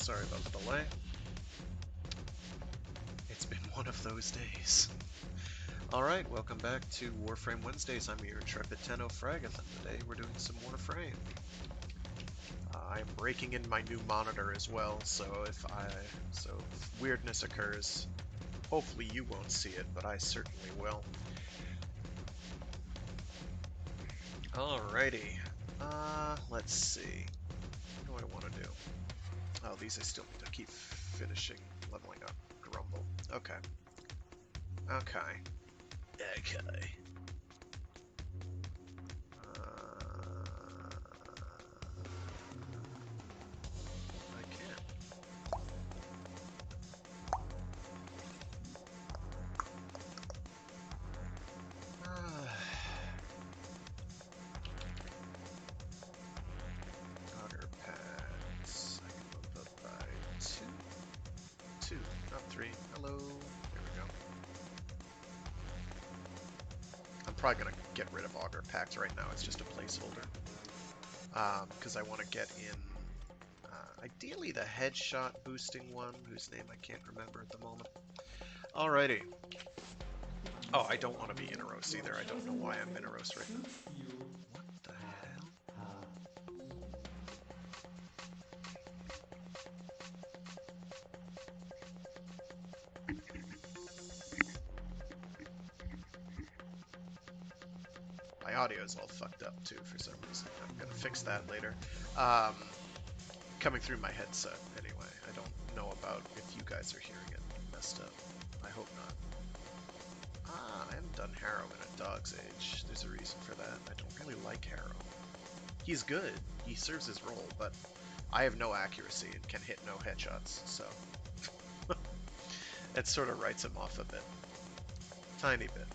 Sorry about the delay. It's been one of those days. Alright, welcome back to Warframe Wednesdays. I'm your intrepid Tenno Fraggoth, and today we're doing some Warframe. I'm breaking in my new monitor as well, so if weirdness occurs, hopefully you won't see it, but I certainly will. Alrighty. Let's see. What do I want to do? Oh, these I still need to keep finishing leveling up. Grumble. Okay. Okay. I can't. Auger pads. I can move up by two, not three. Hello. There we go. I'm probably gonna get rid of auger packs right now. It's just a placeholder. Because I want to get in, ideally the headshot boosting one, whose name I can't remember at the moment. Alrighty. Oh, I don't want to be Inaros either. I don't know why I'm Inaros right now. What the hell? My audio's all fucked up too for some reason. I'm gonna fix that later. Coming through my headset anyway. I don't know about if you guys are hearing it messed up. I hope not. I haven't done Harrow in a dog's age. There's a reason for that. I don't really like Harrow. He's good. He serves his role, but I have no accuracy and can hit no headshots, so it sort of writes him off a bit. Tiny bit.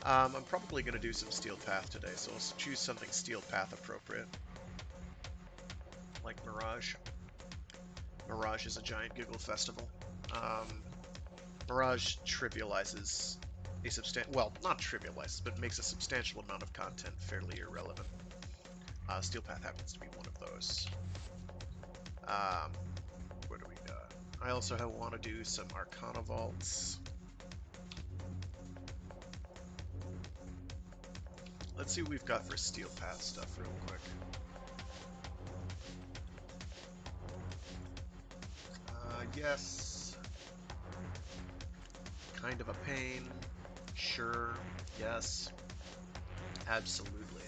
I'm probably going to do some Steel Path today, so I'll choose something Steel Path appropriate. Like Mirage. Mirage is a giant giggle festival. Mirage trivializes a substantial, well, not trivializes, but makes a substantial amount of content fairly irrelevant. Steel Path happens to be one of those. What do we got? I also want to do some Arcana Vaults. Let's see what we've got for Steel Path stuff real quick. Yes. Kind of a pain. Sure. Yes. Absolutely.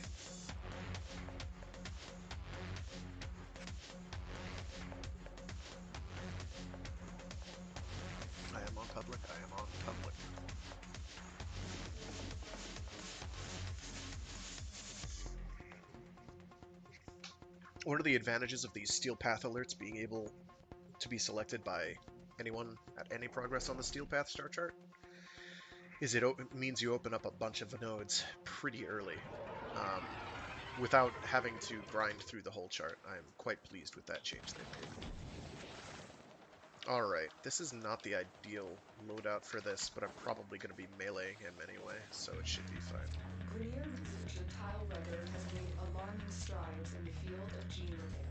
I am on public. I am on public. What are the advantages of these Steel Path alerts being able to be selected by anyone at any progress on the Steel Path star chart? It means you open up a bunch of nodes pretty early, without having to grind through the whole chart. I'm quite pleased with that change they made. Alright, this is not the ideal loadout for this, but I'm probably going to be meleeing him anyway, so it should be fine. Grenier researcher Tile Weather has made alarming strides in the field of gene repair.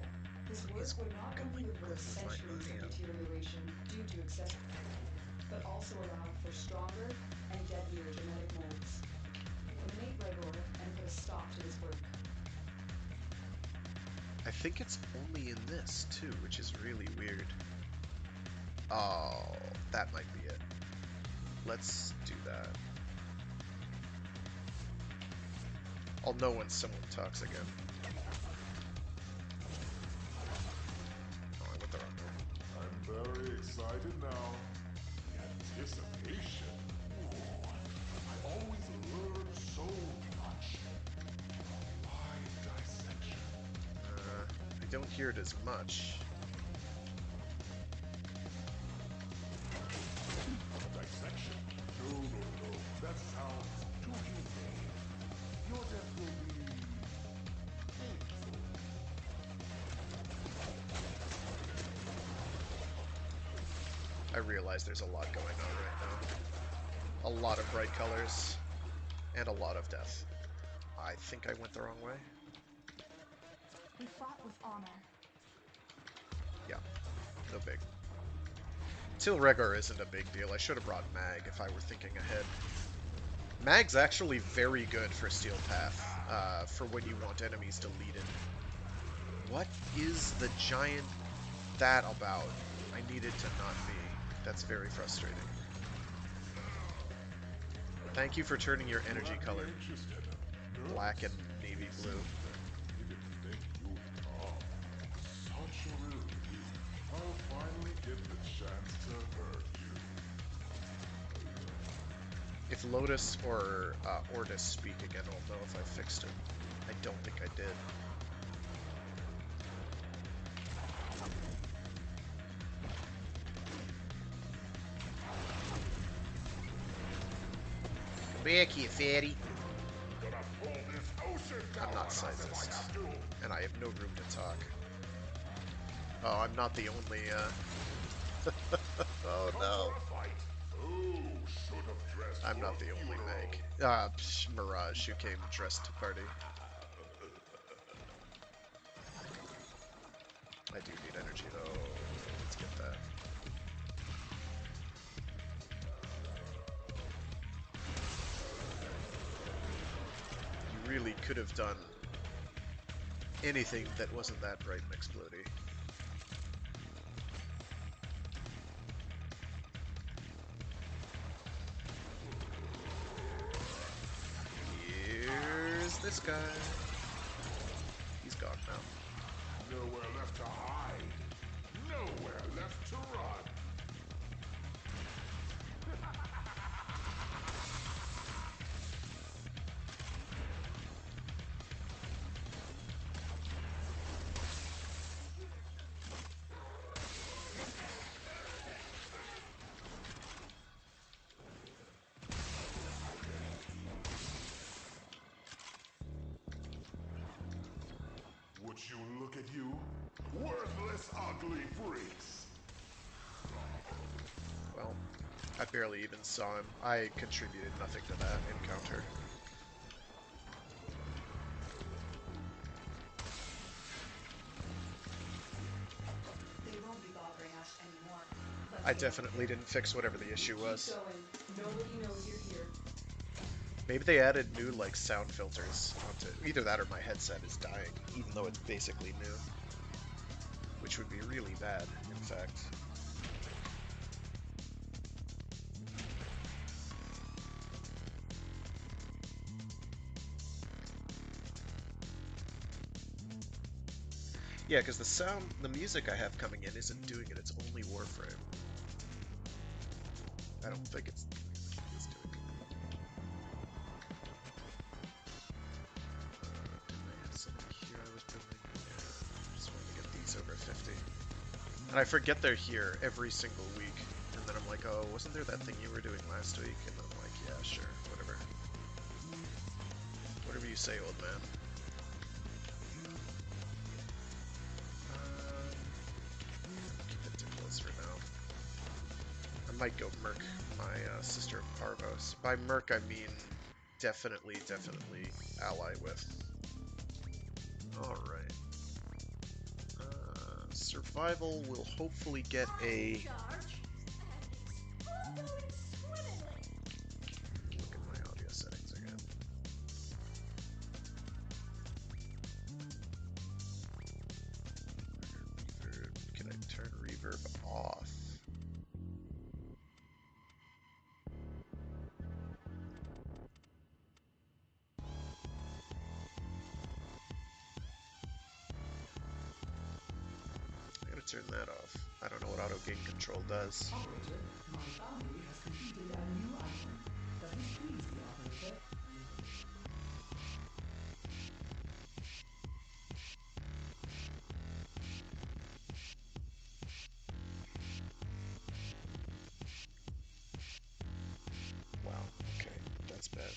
His work would not only reverse centuries of deterioration due to excessive cooling, but also allow for stronger and deadlier genetic molds. Eliminate Regor and put a stop to his work. I think it's only in this, too, which is really weird. Oh, that might be it. Let's do that. I'll know when someone talks again. Oh, I went the wrong way. I'm very excited now. The anticipation. I always learn so much. Why dissection? I don't hear it as much. Dissection? No. That sounds too humane. Your death will be painful. I realize there's a lot going on right now. A lot of bright colors, and a lot of death. I think I went the wrong way. We fought with honor. Yeah. no big. Tilregor isn't a big deal. I should have brought Mag if I were thinking ahead. Mag's actually very good for Steel Path, for when you want enemies deleted. What is the giant that about? I need it to not be. That's very frustrating. Thank you for turning your energy color black and navy blue. Such a relief. I'll finally get the chance to hurt you. If Lotus or Ordis speak again, I'll know if I fixed it. I don't think I did. Back here, fatty. I'm not sizist, and I have no room to talk. Oh, I'm not the only, oh no. I'm not the only Meg. Mirage, who came dressed to party. I do need energy, though. Let's get that. You really could have done anything that wasn't that bright and explodey. Here's this guy. He's gone now. Nowhere left to hide. Nowhere left to run. Would you look at you? Worthless, ugly freaks. Well, I barely even saw him. I contributed nothing to that encounter. They won't be bothering us anymore. I definitely didn't fix whatever the issue was. Keep going. Nobody knows you're here. Maybe they added new, like, sound filters onto... Either that or my headset is dying, even though it's basically new. Which would be really bad, in fact. Yeah, because the music I have coming in isn't doing it, it's only Warframe. I don't think it's doing it. Didn't I have something here I was building? Yeah, just wanted to get these over 50. And I forget they're here every single week. And then I'm like, oh, wasn't there that thing you were doing last week? And I'm like, yeah, sure, whatever. Whatever you say, old man. Keep it to close for now. I might go merc my sister of Parvos. By merc, I mean definitely ally with. Alright. Survival will hopefully get a... Look at my audio settings again. Reverb. Can I turn reverb off? I'm gonna turn that off. I don't know what auto gain control does. Operator, my foundry has completed a new item. Does this please the operator? Wow, okay, that's bad.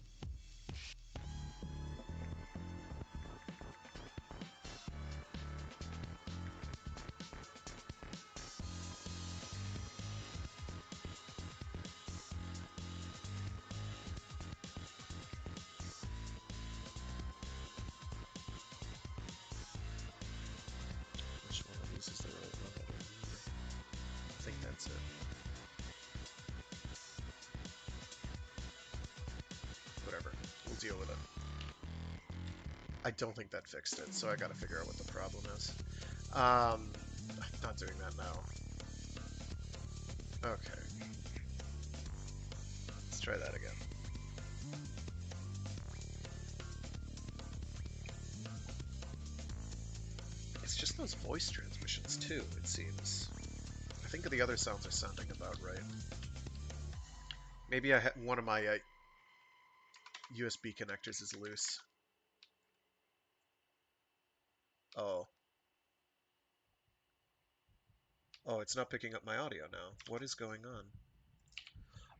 That's it. Whatever. We'll deal with it. I don't think that fixed it, so I gotta figure out what the problem is. I'm not doing that now. Okay. Let's try that again. It's just those voice transmissions too, it seems. I think the other sounds are sounding about right. Maybe one of my USB connectors is loose. Oh. Oh, it's not picking up my audio now. What is going on?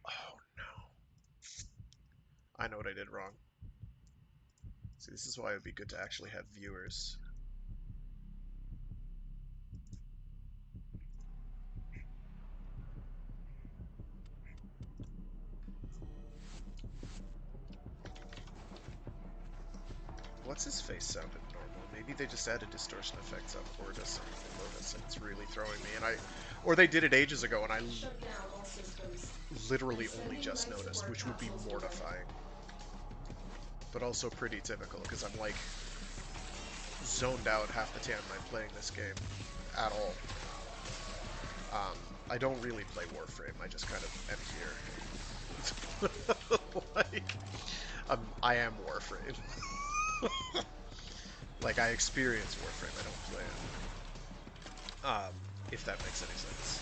Oh no. I know what I did wrong. See, this is why it would be good to actually have viewers. What's his face sounded normal? Maybe they just added distortion effects up Hortus and Lotus and it's really throwing me. And or they did it ages ago and I literally only just noticed, which would be mortifying. But also pretty typical because I'm like zoned out half the time I'm playing this game at all. I don't really play Warframe. I just kind of am here. Like, I am Warframe. Like, I experience Warframe, I don't play it. If that makes any sense.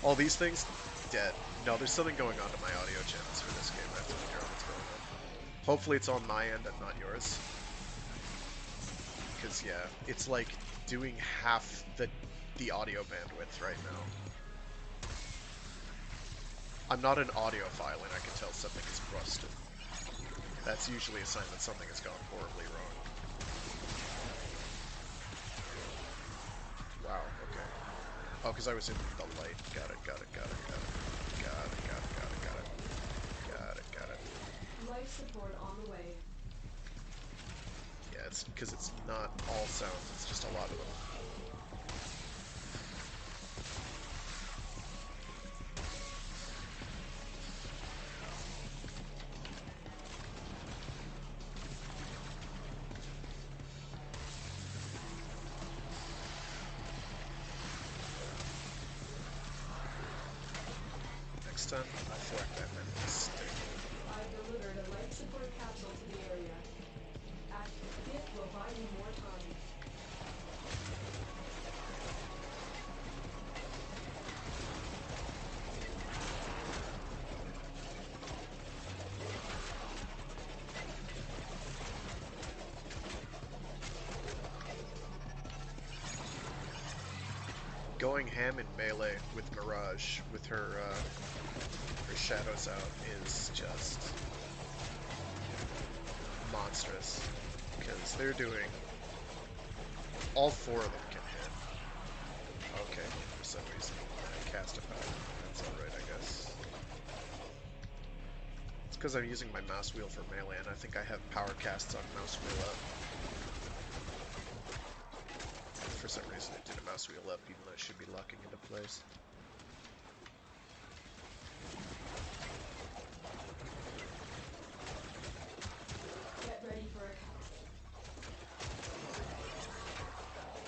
All these things, dead. No, there's something going on to my audio channels for this game. I have to figure out what's going on. Hopefully it's on my end and not yours. Because, yeah, it's like doing half the audio bandwidth right now. I'm not an audiophile and I can tell something is busted. That's usually a sign that something has gone horribly wrong. Wow, okay. Oh, because I was in the light. Got it. Life support on the way. Yeah, it's because it's not all sounds, it's just a lot of them. Next time, I feel like that meant a mistake. I've delivered a life support capsule to the area. It will buy you more time. Going ham in melee with Mirage, with her shadows out, is just monstrous. Because they're doing... all four of them can hit. Okay, for some reason I cast a power. That's alright, I guess. It's because I'm using my mouse wheel for melee, and I think I have power casts on mouse wheel up. For some reason it did a mouse wheel up, even though it should be locking into place. Get ready for a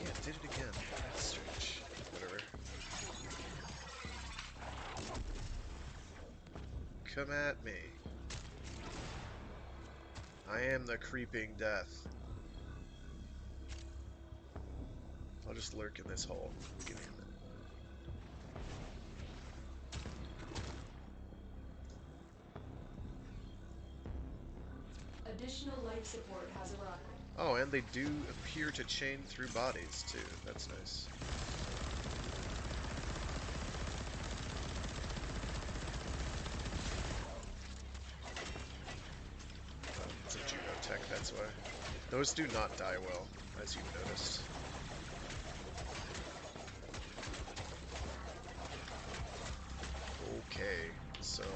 Yeah, it did it again. That's strange. Whatever. Come at me. I am the creeping death. I'll just lurk in this hole. Give me a minute. additional life support has arrived. Oh, and they do appear to chain through bodies, too. That's nice. It's a Juno tech, that's why. Those do not die well, as you've noticed. Okay, so no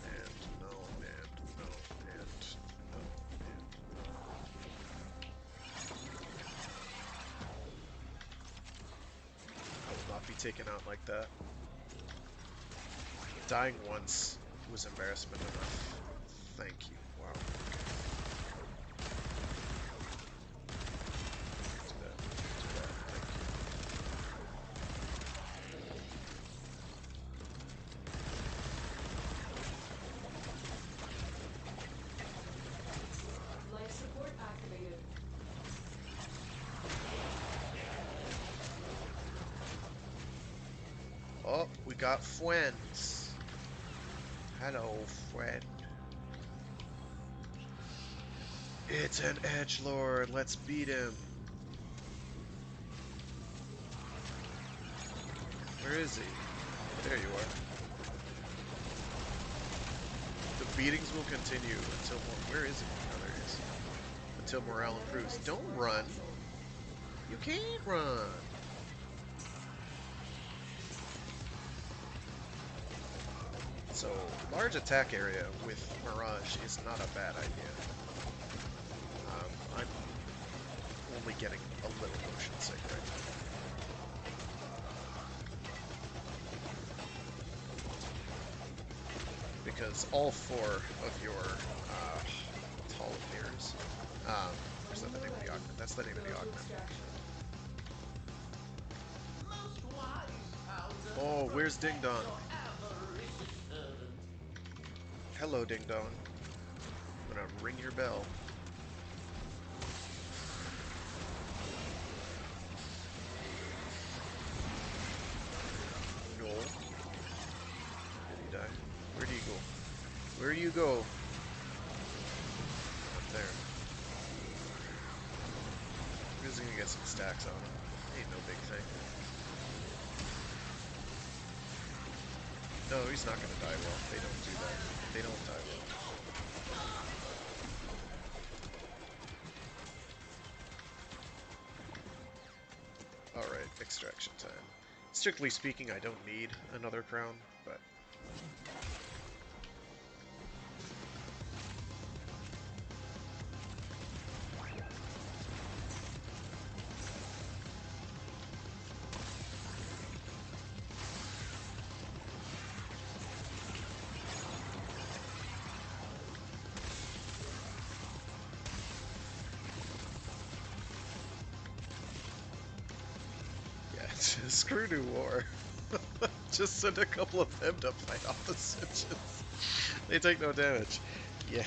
and no and no and no and no. I will not be taken out like that. Dying once was embarrassment enough. Thank you. Wow. Do that. Do that. Thank you. Life support activated. Oh, we got friends. Hello, friend. It's an edgelord. Let's beat him. Where is he? There you are. The beatings will continue until where is he? Oh, there he is. Until morale improves. Don't run. You can't run. So, large attack area with Mirage is not a bad idea. I'm only getting a little motion sick right now. Because all four of your Tolliver's, is that the name of the augment? That's the name of the augment. Oh, where's Ding Dong? Hello, Ding Dong. I'm gonna ring your bell. No. Did he die? Where do you go? Where do you go? Up there. We're just gonna get some stacks on him. Ain't no big thing. No, he's not gonna die well. They don't do that. They don't die well. Alright, extraction time. Strictly speaking, I don't need another crown, but... Screw New War. Just send a couple of them to fight off the Singes. They take no damage. Yeah.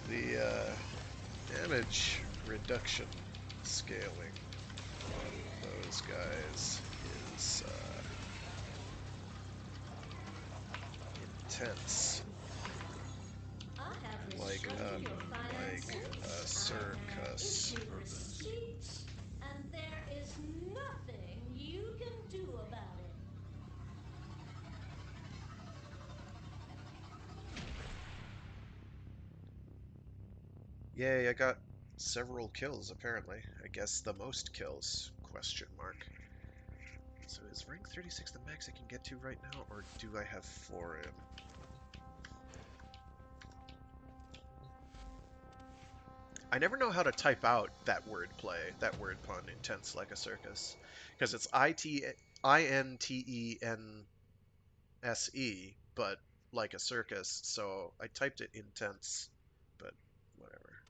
The damage reduction scaling on those guys is intense. Like a circus. And there is nothing you can do about it. Yay, I got several kills apparently. I guess the most kills, question mark. So is rank 36 the max I can get to right now, or do I have 4 in? I never know how to type out that word play, that word pun, intense like a circus. Because it's INTENSE, but like a circus, so I typed it intense, but whatever.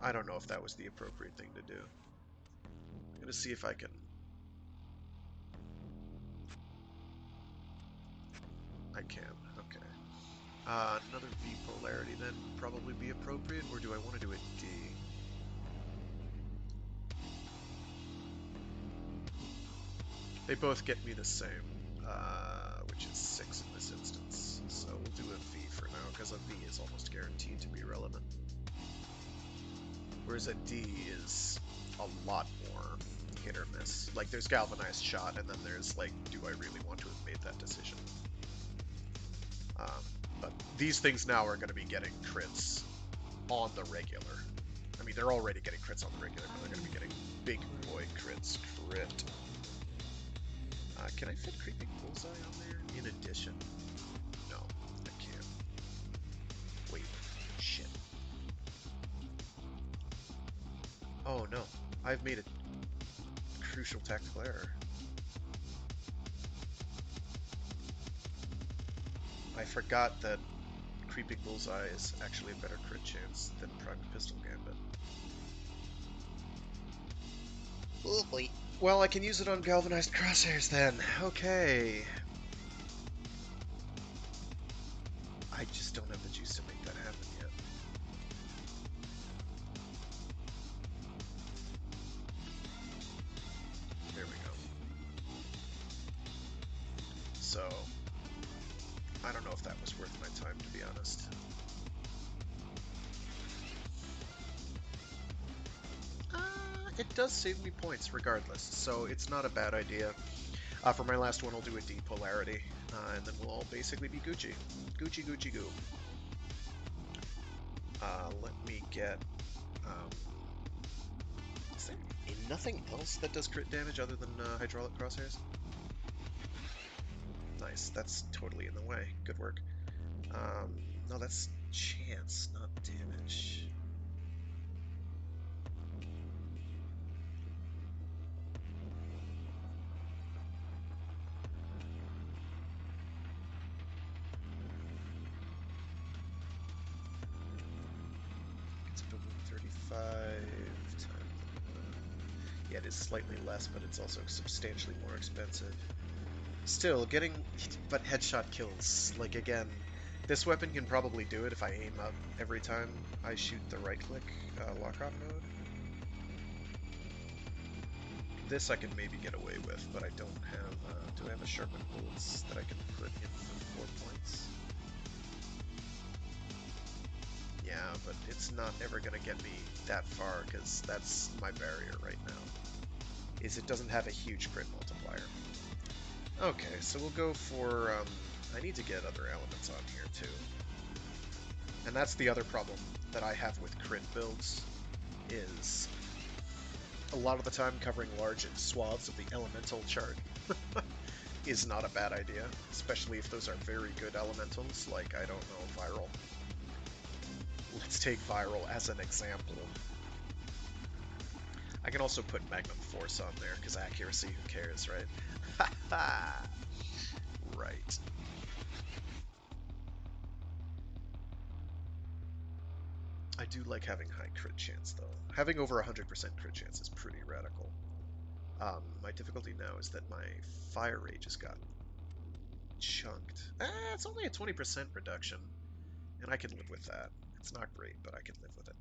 I don't know if that was the appropriate thing to do. I'm gonna see if I can... I can, okay. Another V polarity then would probably be appropriate, or do I want to do a D? They both get me the same, which is 6 in this instance. So we'll do a V for now, because a V is almost guaranteed to be relevant. Whereas a D is a lot more hit or miss. Like, there's galvanized shot, and then there's, like, do I really want to have made that decision? But these things now are going to be getting crits on the regular. I mean, they're already getting crits on the regular, but they're going to be getting big boy crits. Crit. Can I fit Creeping Bullseye on there in addition? No, I can't. Wait, shit. Oh no, I've made a crucial tactical error. I forgot that Creeping Bullseye is actually a better crit chance than Prime Pistol Gambit. Oh boy. Well, I can use it on Galvanized Crosshairs then. Okay. I just don't have the juice to make that happen yet. There we go. So, I don't know if that was worth my time, to be honest. It does save me points regardless, so it's not a bad idea. For my last one, I'll do a D polarity, and then we'll all basically be Gucci. Gucci, Gucci, goo. Let me get... is there nothing else that does crit damage other than hydraulic crosshairs? Nice, that's totally in the way. Good work. No, that's chance, not damage. It's up to 135 times. Yeah, it is slightly less, but it's also substantially more expensive. Still, but headshot kills. Like, again, this weapon can probably do it if I aim up every time I shoot the right-click lock-on mode. This I can maybe get away with, but I don't have... do I have a sharpened bullets that I can put in for 4 points? Yeah, but it's not ever going to get me that far, because that's my barrier right now, is it doesn't have a huge crit multiplier. Okay, so we'll go for, I need to get other elements on here too. And that's the other problem that I have with crit builds, is a lot of the time covering large swaths of the elemental chart is not a bad idea, especially if those are very good elementals, like, I don't know, Viral. Let's take Viral as an example. I can also put Magnum Force on there, because accuracy, who cares, right? Right. I do like having high crit chance, though. Having over 100% crit chance is pretty radical. My difficulty now is that my fire rage has gotten chunked. It's only a 20% reduction, and I can live with that. It's not great, but I can live with it.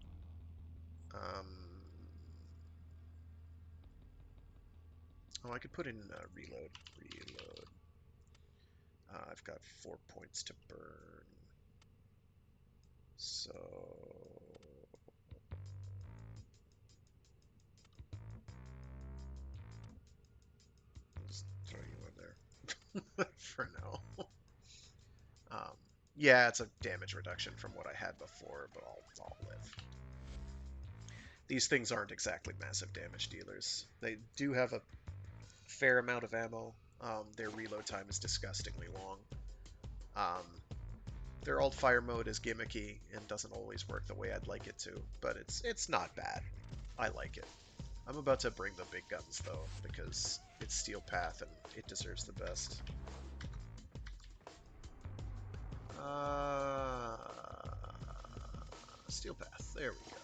Oh, I could put in reload. I've got 4 points to burn. So... I'll just throw you in there for now. Yeah, it's a damage reduction from what I had before, but I'll live. These things aren't exactly massive damage dealers. They do have a fair amount of ammo. Their reload time is disgustingly long. Their alt fire mode is gimmicky and doesn't always work the way I'd like it to, but it's not bad. I like it. I'm about to bring the big guns though, because it's Steel Path and it deserves the best. Steel Path, there we go.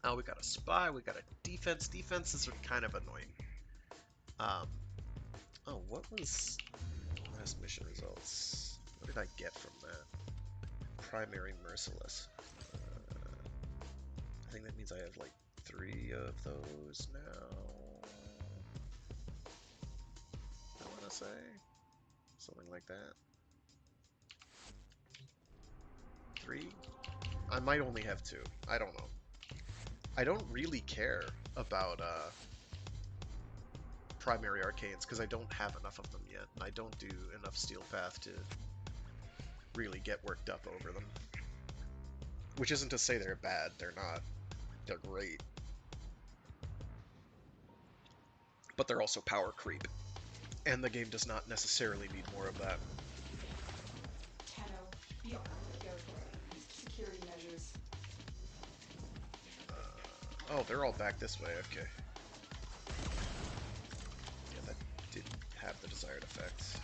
Oh, we got a spy, we got a defense. Defenses are kind of annoying. Oh, what was last mission results? What did I get from that? Primary Merciless. I think that means I have like 3 of those now. I want to say something like that. 3? I might only have 2. I don't know. I don't really care about primary arcanes because I don't have enough of them yet, and I don't do enough Steel Path to really get worked up over them. Which isn't to say they're bad, they're not. They're great. But they're also power creep, and the game does not necessarily need more of that. Tenno, be on the airport. Security measures. Oh, they're all back this way, okay. Yeah, that didn't have the desired effect.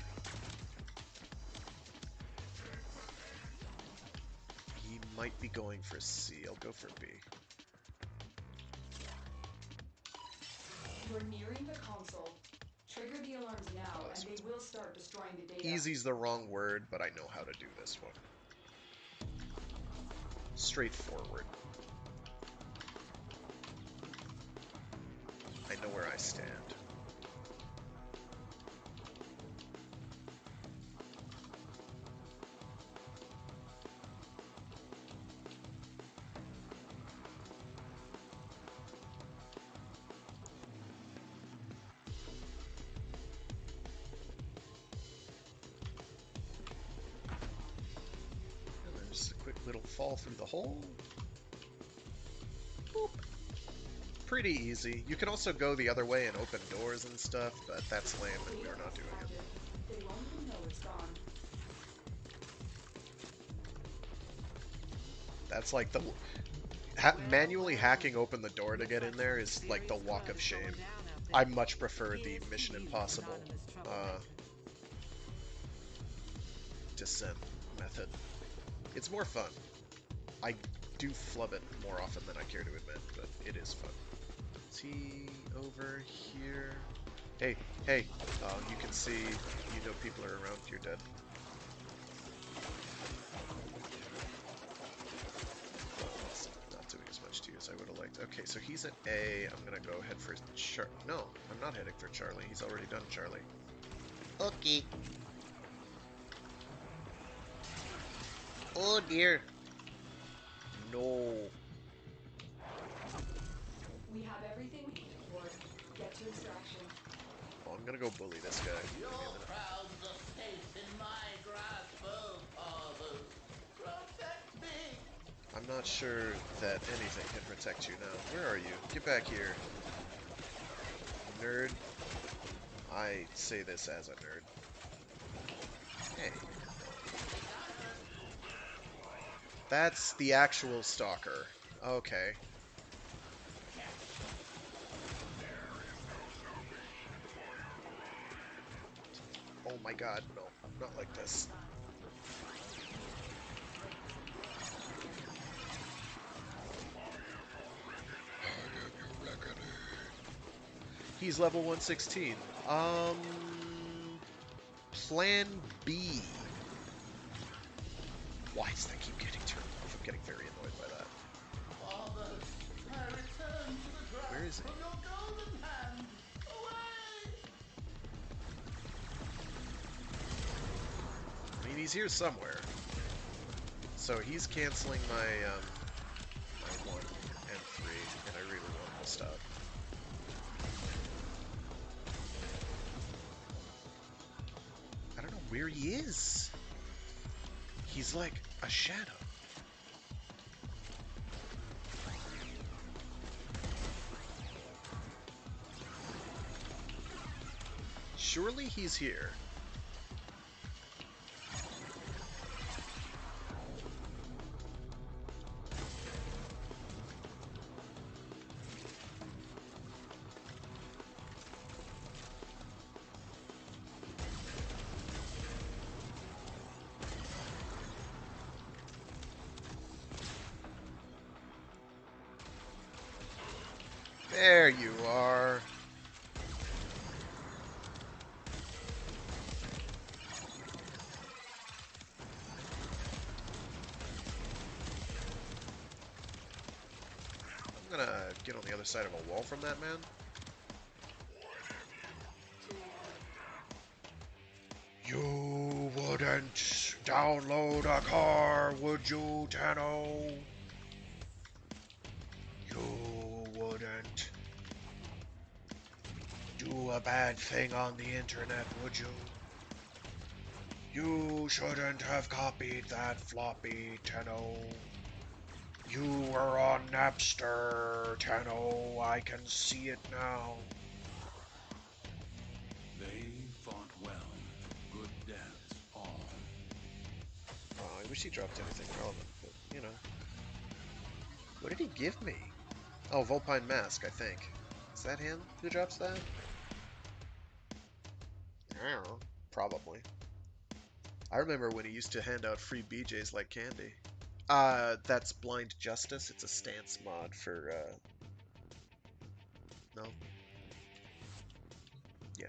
might be going for C. I'll go for B. You're nearing the console. Trigger the alarms now, and they will start destroying the data. Easy's the wrong word, but I know how to do this one. Straightforward. I know where I stand. Just a quick little fall through the hole. Boop. Pretty easy. You can also go the other way and open doors and stuff, but that's lame and we're not doing it. They won't even know it's gone. That's like the... manually hacking open the door to get in there is like the walk of shame. I much prefer the Mission Impossible descent method. It's more fun. I do flub it more often than I care to admit, but it is fun. Is he over here? Hey, hey. You can see, you know people are around, you're dead. It's not doing as much to you as I would have liked. Okay, so he's at A. I'm gonna go head for Charlie. No, I'm not heading for Charlie. He's already done Charlie. Okay. Oh dear. No. We have everything we need for it. Get to extraction. Oh, I'm gonna go bully this guy. Your crowns are safe in my grasp, oh fathers. Protect me! I'm not sure that anything can protect you now. Where are you? Get back here. Nerd. I say this as a nerd. Hey. That's the actual stalker. Okay. Oh my god, no. Not like this. He's level 116. Plan B. Why does that keep getting turned off? I'm getting very annoyed by that. Fathers, I return to the grasp Where is he? of your golden hand. Away! I mean, he's here somewhere. So he's canceling my, my 1 and 3, and I really want him to stop. I don't know where he is. He's like a shadow. Surely he's here. There you are. I'm gonna get on the other side of a wall from that man. You wouldn't download a car, would you, Tano? You wouldn't do a bad thing on the internet, would you? You shouldn't have copied that floppy, Tenno. You were on Napster, Tenno. I can see it now. They fought well. Good deaths all. Oh, I wish he dropped anything relevant, but, you know. What did he give me? Oh, Vulpine Mask, I think. Is that him who drops that? I don't know. Probably. I remember when he used to hand out free BJs like candy. That's Blind Justice. It's a stance mod for, no? Yeah.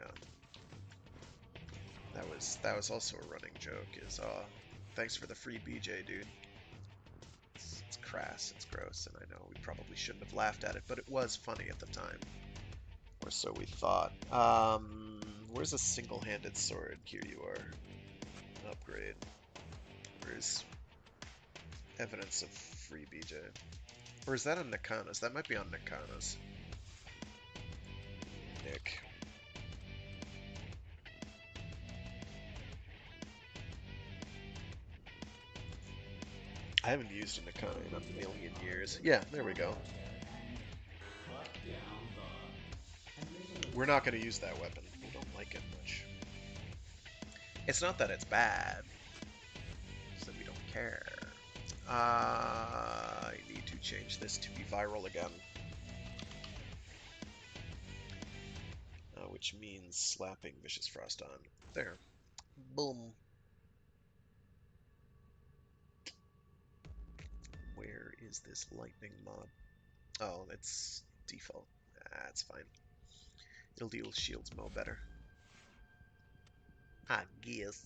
That was also a running joke, is, thanks for the free BJ, dude. It's crass, it's gross, and I know we probably shouldn't have laughed at it, but it was funny at the time. Or so we thought. Where's a single-handed sword? Here you are. Upgrade. Where's evidence of free BJ? Or is that on Nakana's? That might be on Nakana's. Nick. I haven't used a Nakana in a million years. Yeah, there we go. We're not going to use that weapon. We don't like it much. It's not that it's bad. It's that we don't care. I need to change this to be viral again. Which means slapping Vicious Frost on. There. Boom. Where is this lightning mob? Oh, it's default. That's fine. It'll deal shields mo better. I guess.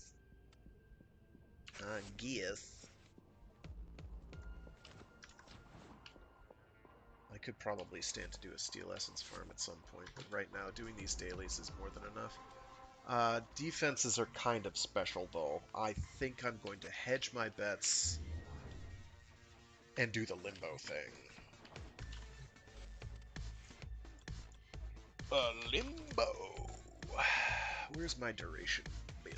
I could probably stand to do a Steel Essence farm at some point, but right now doing these dailies is more than enough. Defenses are kind of special, though. I think I'm going to hedge my bets and do the Limbo thing. Limbo! Where's my duration build?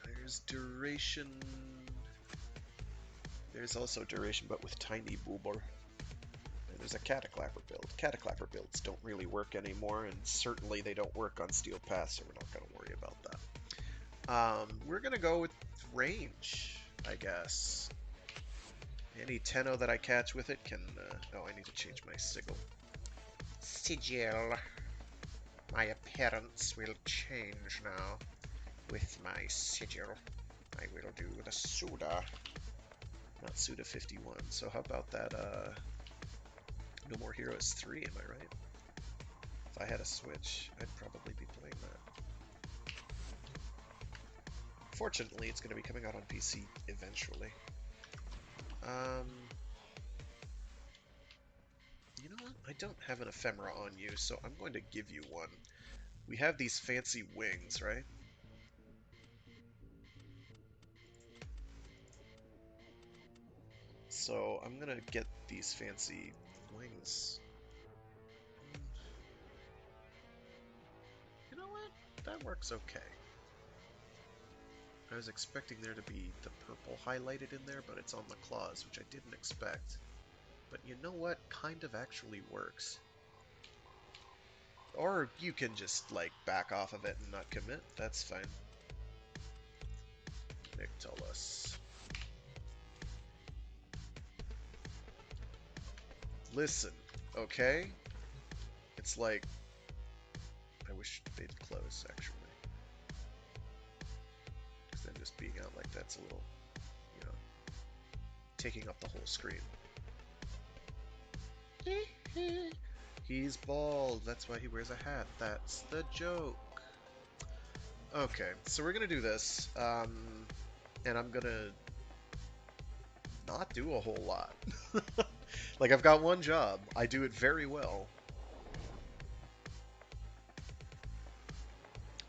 There's duration... There's also duration, but with tiny boober. And there's a Cataclapper build. Cataclapper builds don't really work anymore, and certainly they don't work on Steel Path, so we're not going to worry about that. We're going to go with range, I guess. Any Tenno that I catch with it can... oh, I need to change my sigil. Sigil. My appearance will change now. With my sigil. I will do the Suda. Not Suda 51. So how about that, No More Heroes 3, am I right? If I had a Switch, I'd probably be playing that. Fortunately, it's going to be coming out on PC eventually. You know what? I don't have an ephemera on you, so I'm going to give you one. We have these fancy wings, right? So I'm gonna get these fancy wings. You know what? That works okay. I was expecting there to be the purple highlighted in there, but it's on the claws, which I didn't expect. But you know what? Kind of actually works. Or you can just, like, back off of it and not commit. That's fine. Nictolas. Listen, okay? It's like... I wish they'd close, actually. Because then just being out like that's a little, you know, taking up the whole screen. He's bald. That's why he wears a hat. That's the joke. Okay, so we're gonna do this, and I'm gonna not do a whole lot. Like, I've got one job. I do it very well.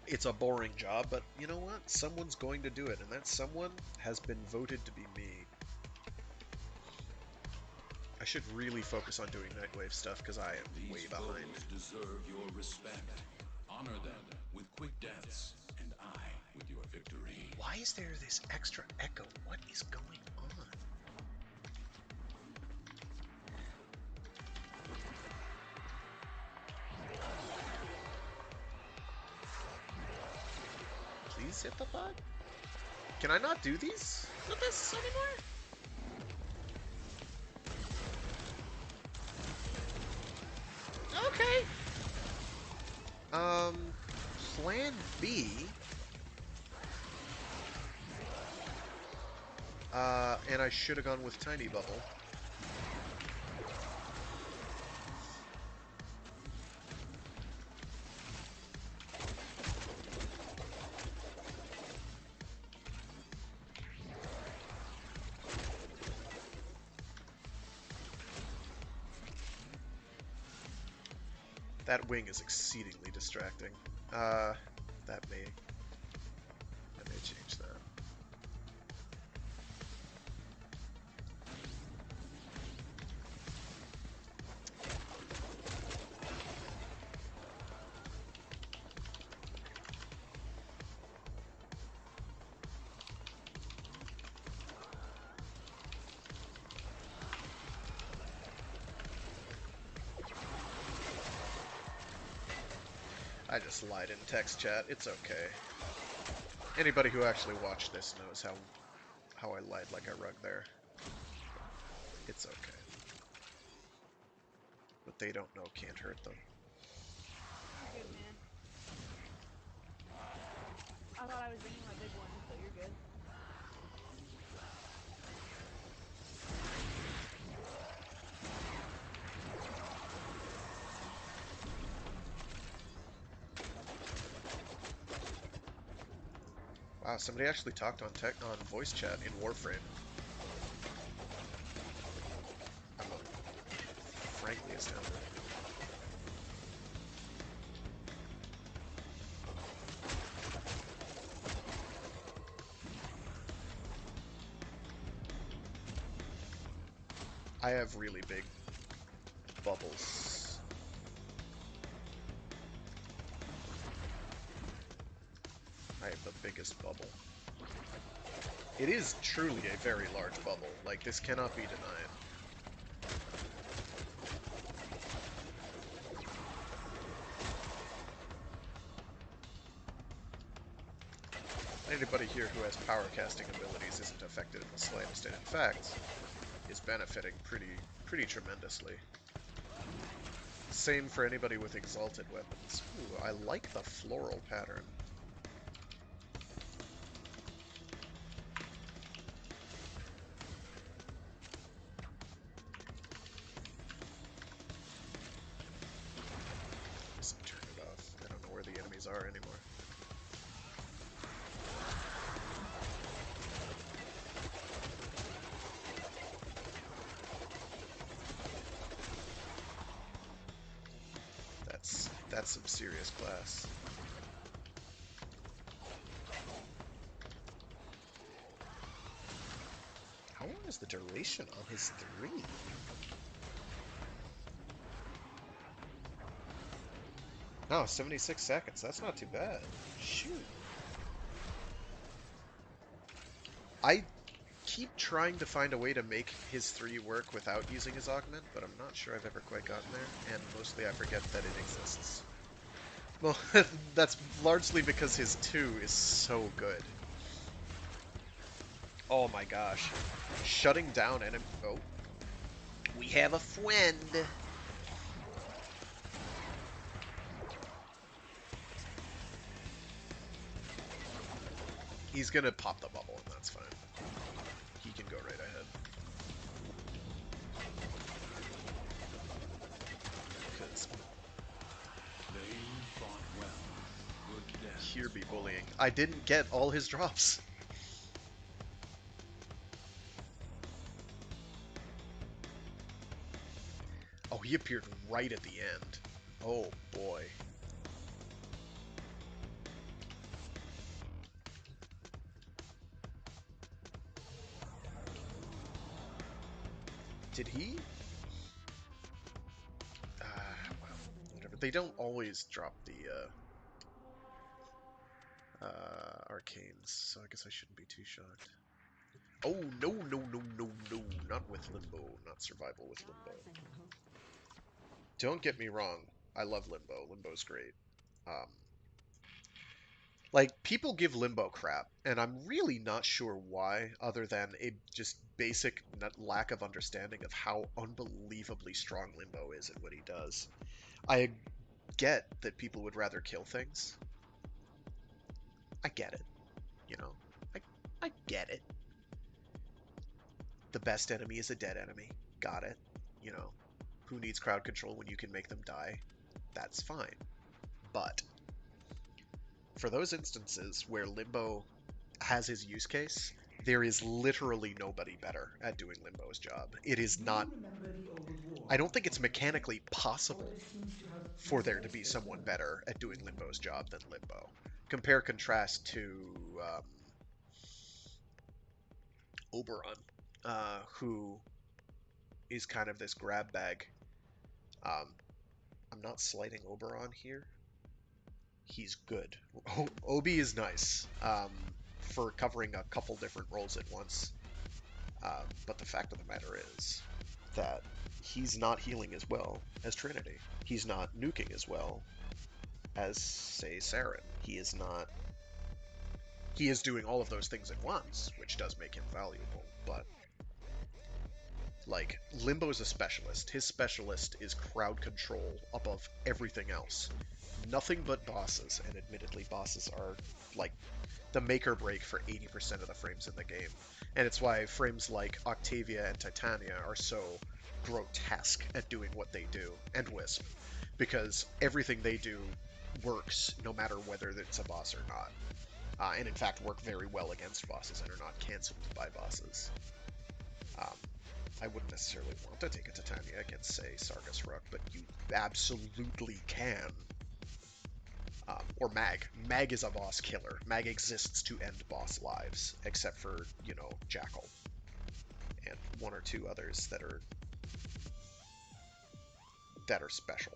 It's a boring job, but you know what? Someone's going to do it, and that someone has been voted to be me. I should really focus on doing Nightwave stuff, because I am way behind. These deserve your respect. Honor them with quick deaths, and I with your victory. Why is there this extra echo? What is going on? Please hit the button. Can I not do these with this anymore? Okay. Plan B. And I should have gone with Tiny Bubble. That wing is exceedingly distracting. That may change that. I just lied in text chat. It's okay. Anybody who actually watched this knows how I lied like a rug there. It's okay. What they don't know can't hurt them. You're good, man. I thought I was bringing my big one, so you're good. Wow, somebody actually talked on voice chat in Warframe. I'm frankly astounded. I have really big bubbles. I have the biggest bubble. It is truly a very large bubble. Like, this cannot be denied. Anybody here who has power casting abilities isn't affected in the slightest, and in fact, is benefiting pretty tremendously. Same for anybody with exalted weapons. Ooh, I like the floral pattern. Just turn it off. I don't know where the enemies are anymore. That's some serious class. How long is the duration on his 3? No, 76 seconds. That's not too bad. Shoot. I keep trying to find a way to make his 3 work without using his augment, but I'm not sure I've ever quite gotten there, and mostly I forget that it exists. Well, that's largely because his 2 is so good. Oh my gosh. Shutting down enemy... Oh. We have a friend! He's gonna pop the bubble, and that's fine. He can go right ahead. Because They fought well. Good death. here be bullying. I didn't get all his drops. Oh, he appeared right at the end. Oh boy. Did he? Well, whatever. They don't always drop the arcanes, so I guess I shouldn't be too shocked. Oh, no, no, no, no, no. Not with Limbo. Not survival with Limbo. Don't get me wrong. I love Limbo. Limbo's great. Like, people give Limbo crap, and I'm really not sure why, other than a just basic lack of understanding of how unbelievably strong Limbo is at what he does. I get that people would rather kill things. I get it. You know? I get it. The best enemy is a dead enemy. Got it. You know, who needs crowd control when you can make them die? That's fine. But for those instances where Limbo has his use case, there is literally nobody better at doing Limbo's job. It is not. I don't think it's mechanically possible for there to be someone better at doing Limbo's job than Limbo. Compare contrast to Oberon, who is kind of this grab bag. I'm not slighting Oberon here. He's good. Obi is nice for covering a couple different roles at once. But the fact of the matter is that he's not healing as well as Trinity. He's not nuking as well as, say, Saren. He is not... He is doing all of those things at once, which does make him valuable, but... Like, Limbo's a specialist. His specialist is crowd control above everything else. Nothing but bosses, and admittedly bosses are, like, the make or break for 80% of the frames in the game. And it's why frames like Octavia and Titania are so grotesque at doing what they do, and Wisp, because everything they do works no matter whether it's a boss or not. And in fact work very well against bosses and are not cancelled by bosses. I wouldn't necessarily want to take a Titania against, say, Sargus Rook, but you absolutely can. Or Mag. Mag is a boss killer. Mag exists to end boss lives, except for, you know, Jackal. And one or two others that are special.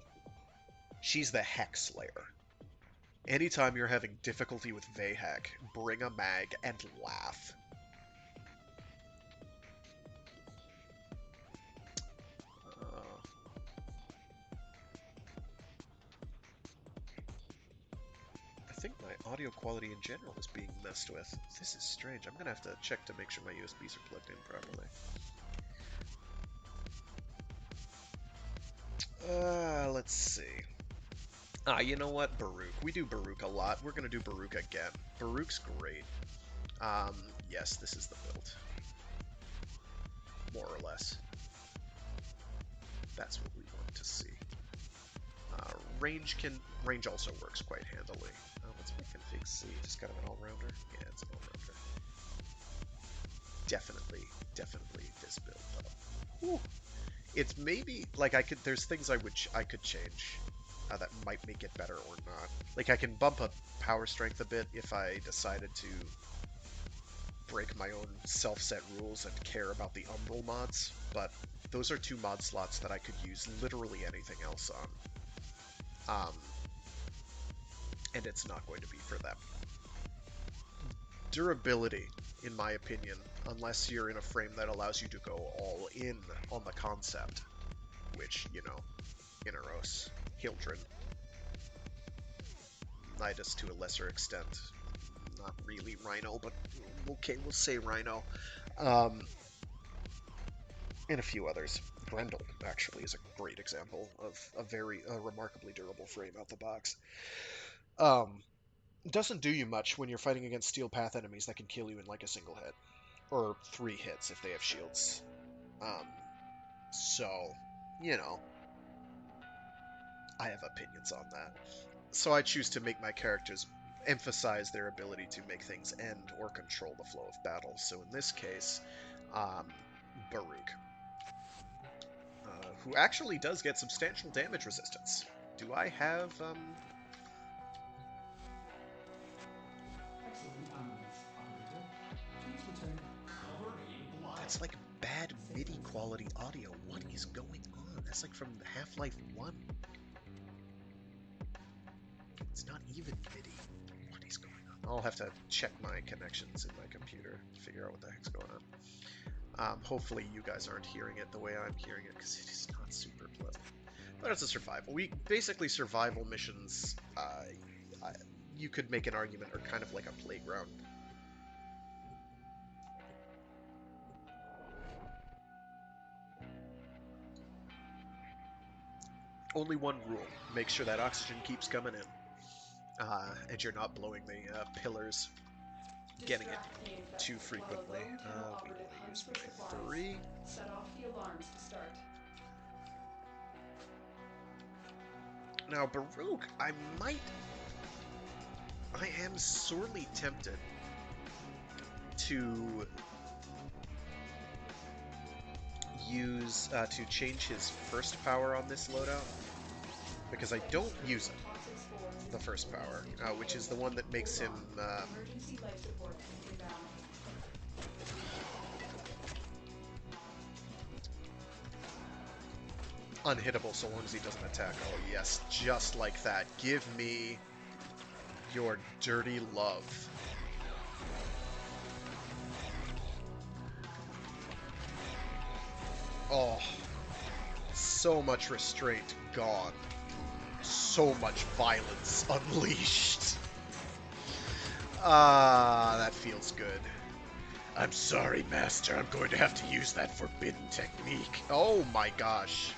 She's the Hex Slayer. Anytime you're having difficulty with Vahak, bring a Mag and laugh. I think my audio quality in general is being messed with. This is strange. I'm gonna have to check to make sure my USBs are plugged in properly. Let's see. You know what? Baruch. We do Baruch a lot. We're gonna do Baruch again. Baruch's great. Yes, this is the build. More or less. That's what we want to see. Range also works quite handily. What's my config C? Just kind of an all-rounder? Yeah, it's an all-rounder. Definitely this build though. Whew. It's maybe like there's things I could change that might make it better or not. Like I can bump up power strength a bit if I decided to break my own self-set rules and care about the Umbral mods, but those are two mod slots that I could use literally anything else on. And it's not going to be for them. Durability, in my opinion, unless you're in a frame that allows you to go all in on the concept, which, you know, Inaros, Hildren, Nidus to a lesser extent, not really Rhino, but okay, we'll say Rhino, and a few others. Grendel, actually, is a great example of a remarkably durable frame out the box. Doesn't do you much when you're fighting against Steel Path enemies that can kill you in like a single hit. Or 3 hits if they have shields. So, you know, I have opinions on that. So I choose to make my characters emphasize their ability to make things end or control the flow of battle. So in this case, Baruch. Who actually does get substantial damage resistance. Do I have, That's like bad MIDI quality audio. What is going on? That's like from Half-Life 1. It's not even MIDI. What is going on? I'll have to check my connections in my computer to figure out what the heck's going on. Hopefully you guys aren't hearing it the way I'm hearing it, because it is not super pleasant. But it's a survival. Basically, survival missions, you could make an argument, are kind of like a playground. Only one rule: make sure that oxygen keeps coming in, and you're not blowing the pillars getting it Distract the infected too while a frequently. lone chemical We operative want to hunts use for my supplies. 3. Set off the alarms to start. Now, Baruch, I am sorely tempted to use, to change his first power on this loadout, because I don't use it, Toxic spores the first power, which is the one that makes him, emergency life support inbound. unhittable so long as he doesn't attack. Oh yes, just like that. Give me your dirty love. Oh, so much restraint gone. So much violence unleashed. Ah, that feels good. I'm sorry, Master. I'm going to have to use that forbidden technique. Oh my gosh.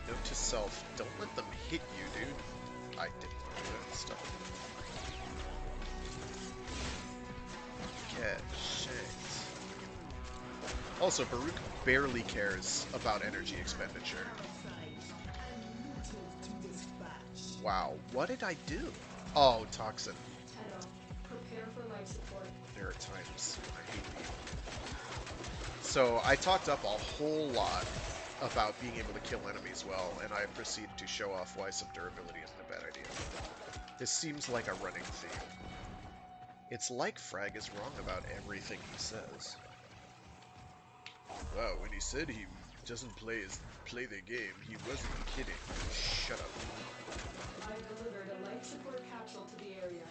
Note to self, don't let them hit you, dude. I didn't want to do that stuff. Get shanked. Also, Baruch barely cares about energy expenditure. Wow, what did I do? Oh, Toxin. Tenno, prepare for life support. There are times when I hate you. So, I talked up a whole lot about being able to kill enemies well, and I proceeded to show off why some durability isn't a bad idea. This seems like a running theme. It's like Frag is wrong about everything he says. Wow, when he said he doesn't play the game, he wasn't kidding. Shut up. I've delivered a life support capsule to the area.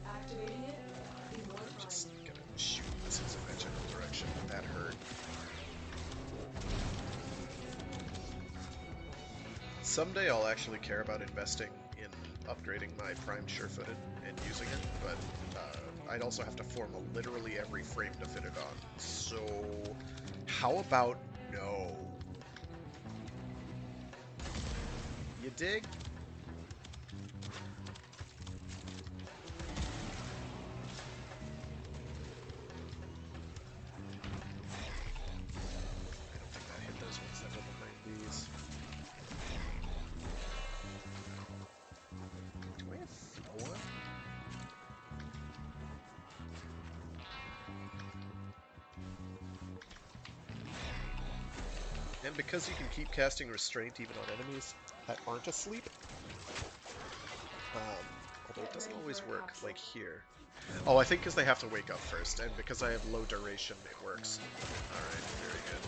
Activating it in more I'm time. just gonna shoot missiles in that general direction. That hurt. Someday I'll actually care about investing in upgrading my Prime Surefooted and using it, but I'd also have to form literally every frame to fit it on. So, how about no? You dig? I don't think that hit those ones that were behind these. Do I have flow up? And because you can keep casting Restraint even on enemies that aren't asleep, although it doesn't always work, like here. Oh, I think because they have to wake up first, and because I have low duration, it works. Alright, very good.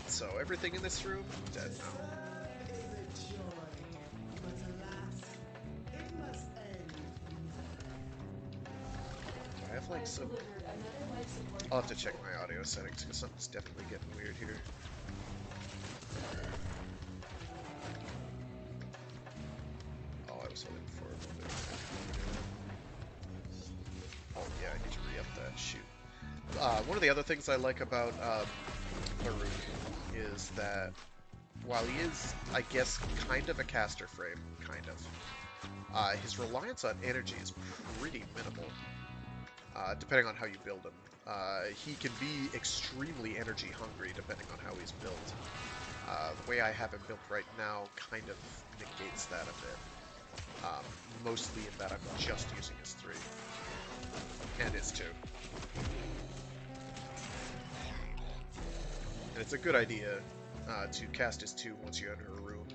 So, everything in this room, dead now. I have like some... Delivered another life support I'll have to check capsule. my audio settings, because something's definitely getting weird here. Oh, I was hoping for a little bit. Oh yeah, I need to re-up that. Shoot. One of the other things I like about Baruch is that while he is, I guess, kind of a caster frame, his reliance on energy is pretty minimal, depending on how you build him. He can be extremely energy hungry depending on how he's built. The way I have him built right now kind of negates that a bit. Mostly in that I'm just using his 3. And his 2. And it's a good idea to cast his 2 once you enter a room,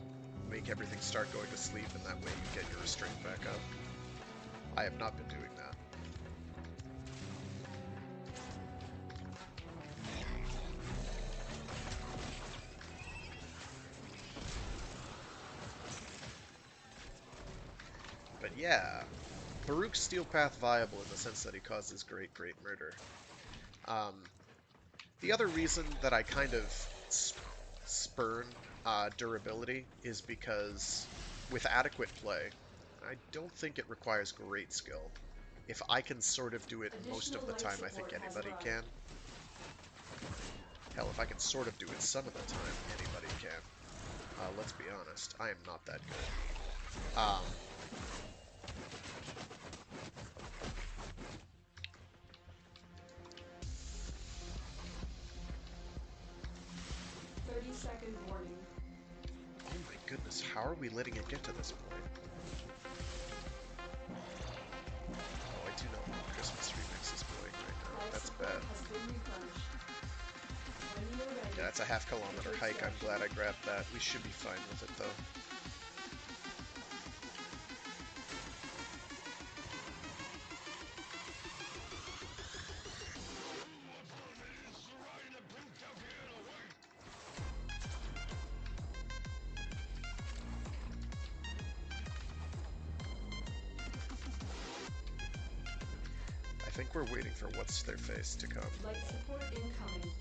make everything start going to sleep, and that way you get your restraint back up. I have not been doing that. But yeah, Baruch's Steel Path viable in the sense that he causes great murder. The other reason that I kind of spurn durability is because with adequate play, I don't think it requires great skill. If I can sort of do it most of the time, I think anybody can. Hell, if I can sort of do it some of the time, anybody can. Let's be honest, I am not that good. Um, 30-second warning. oh my goodness, how are we letting it get to this point? Oh, I do know what Christmas remix is playing right now. Life That's support bad. has been replenished. When you are ready, Yeah, that's a half-kilometer hike. I'm glad I grabbed that. We should be fine with it, though. I think we're waiting for what's-their-face to come. light support incoming.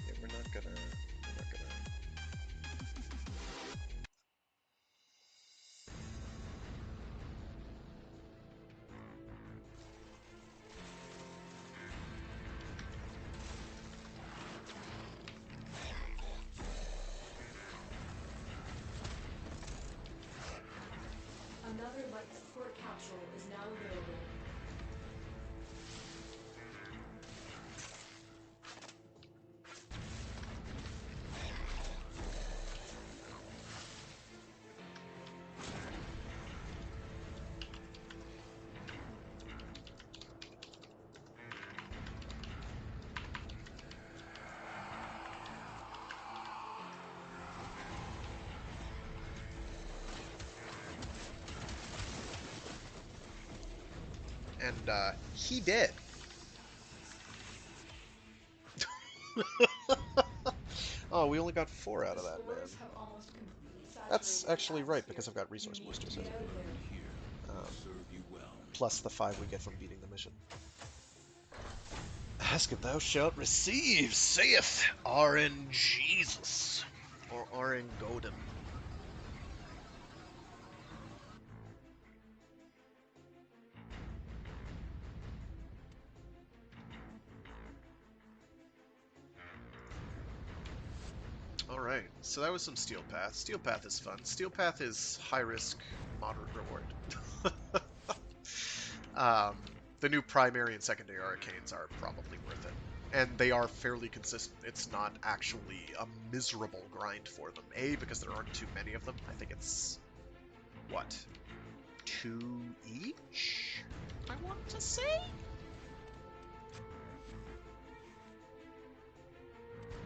Yeah, we're not gonna... Another light support capsule is now available. And, he did. Oh, we only got 4 out of that, man. Have almost completely That's saturated actually the right, because atmosphere. I've got resource You need boosters, to hasn't get out it? there. Here will Um, serve you well. Plus the 5 we get from beating the mission. Ask and thou shalt receive, saith RN Jesus. Or RN Godin. Alright, so that was some Steel Path. Steel Path is fun. Steel Path is high risk, moderate reward. The new primary and secondary arcanes are probably worth it. And they are fairly consistent. It's not actually a miserable grind for them. A, because there aren't too many of them. I think it's, what, 2 each? I want to say?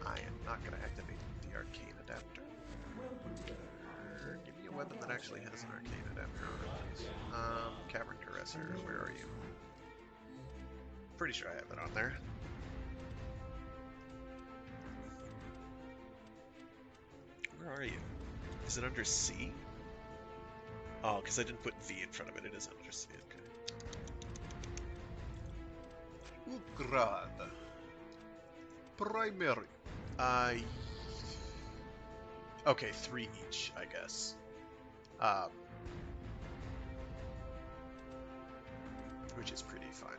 I am not going to activate the arcane adapter. Give me a weapon that actually has an arcane adapter on it, please. Cavern Caresser, where are you? Pretty sure I have it on there. Where are you? Is it under C? Oh, because I didn't put V in front of it. It is under C. Okay. Ugrad. Primary. Okay, 3 each, I guess. Which is pretty fine.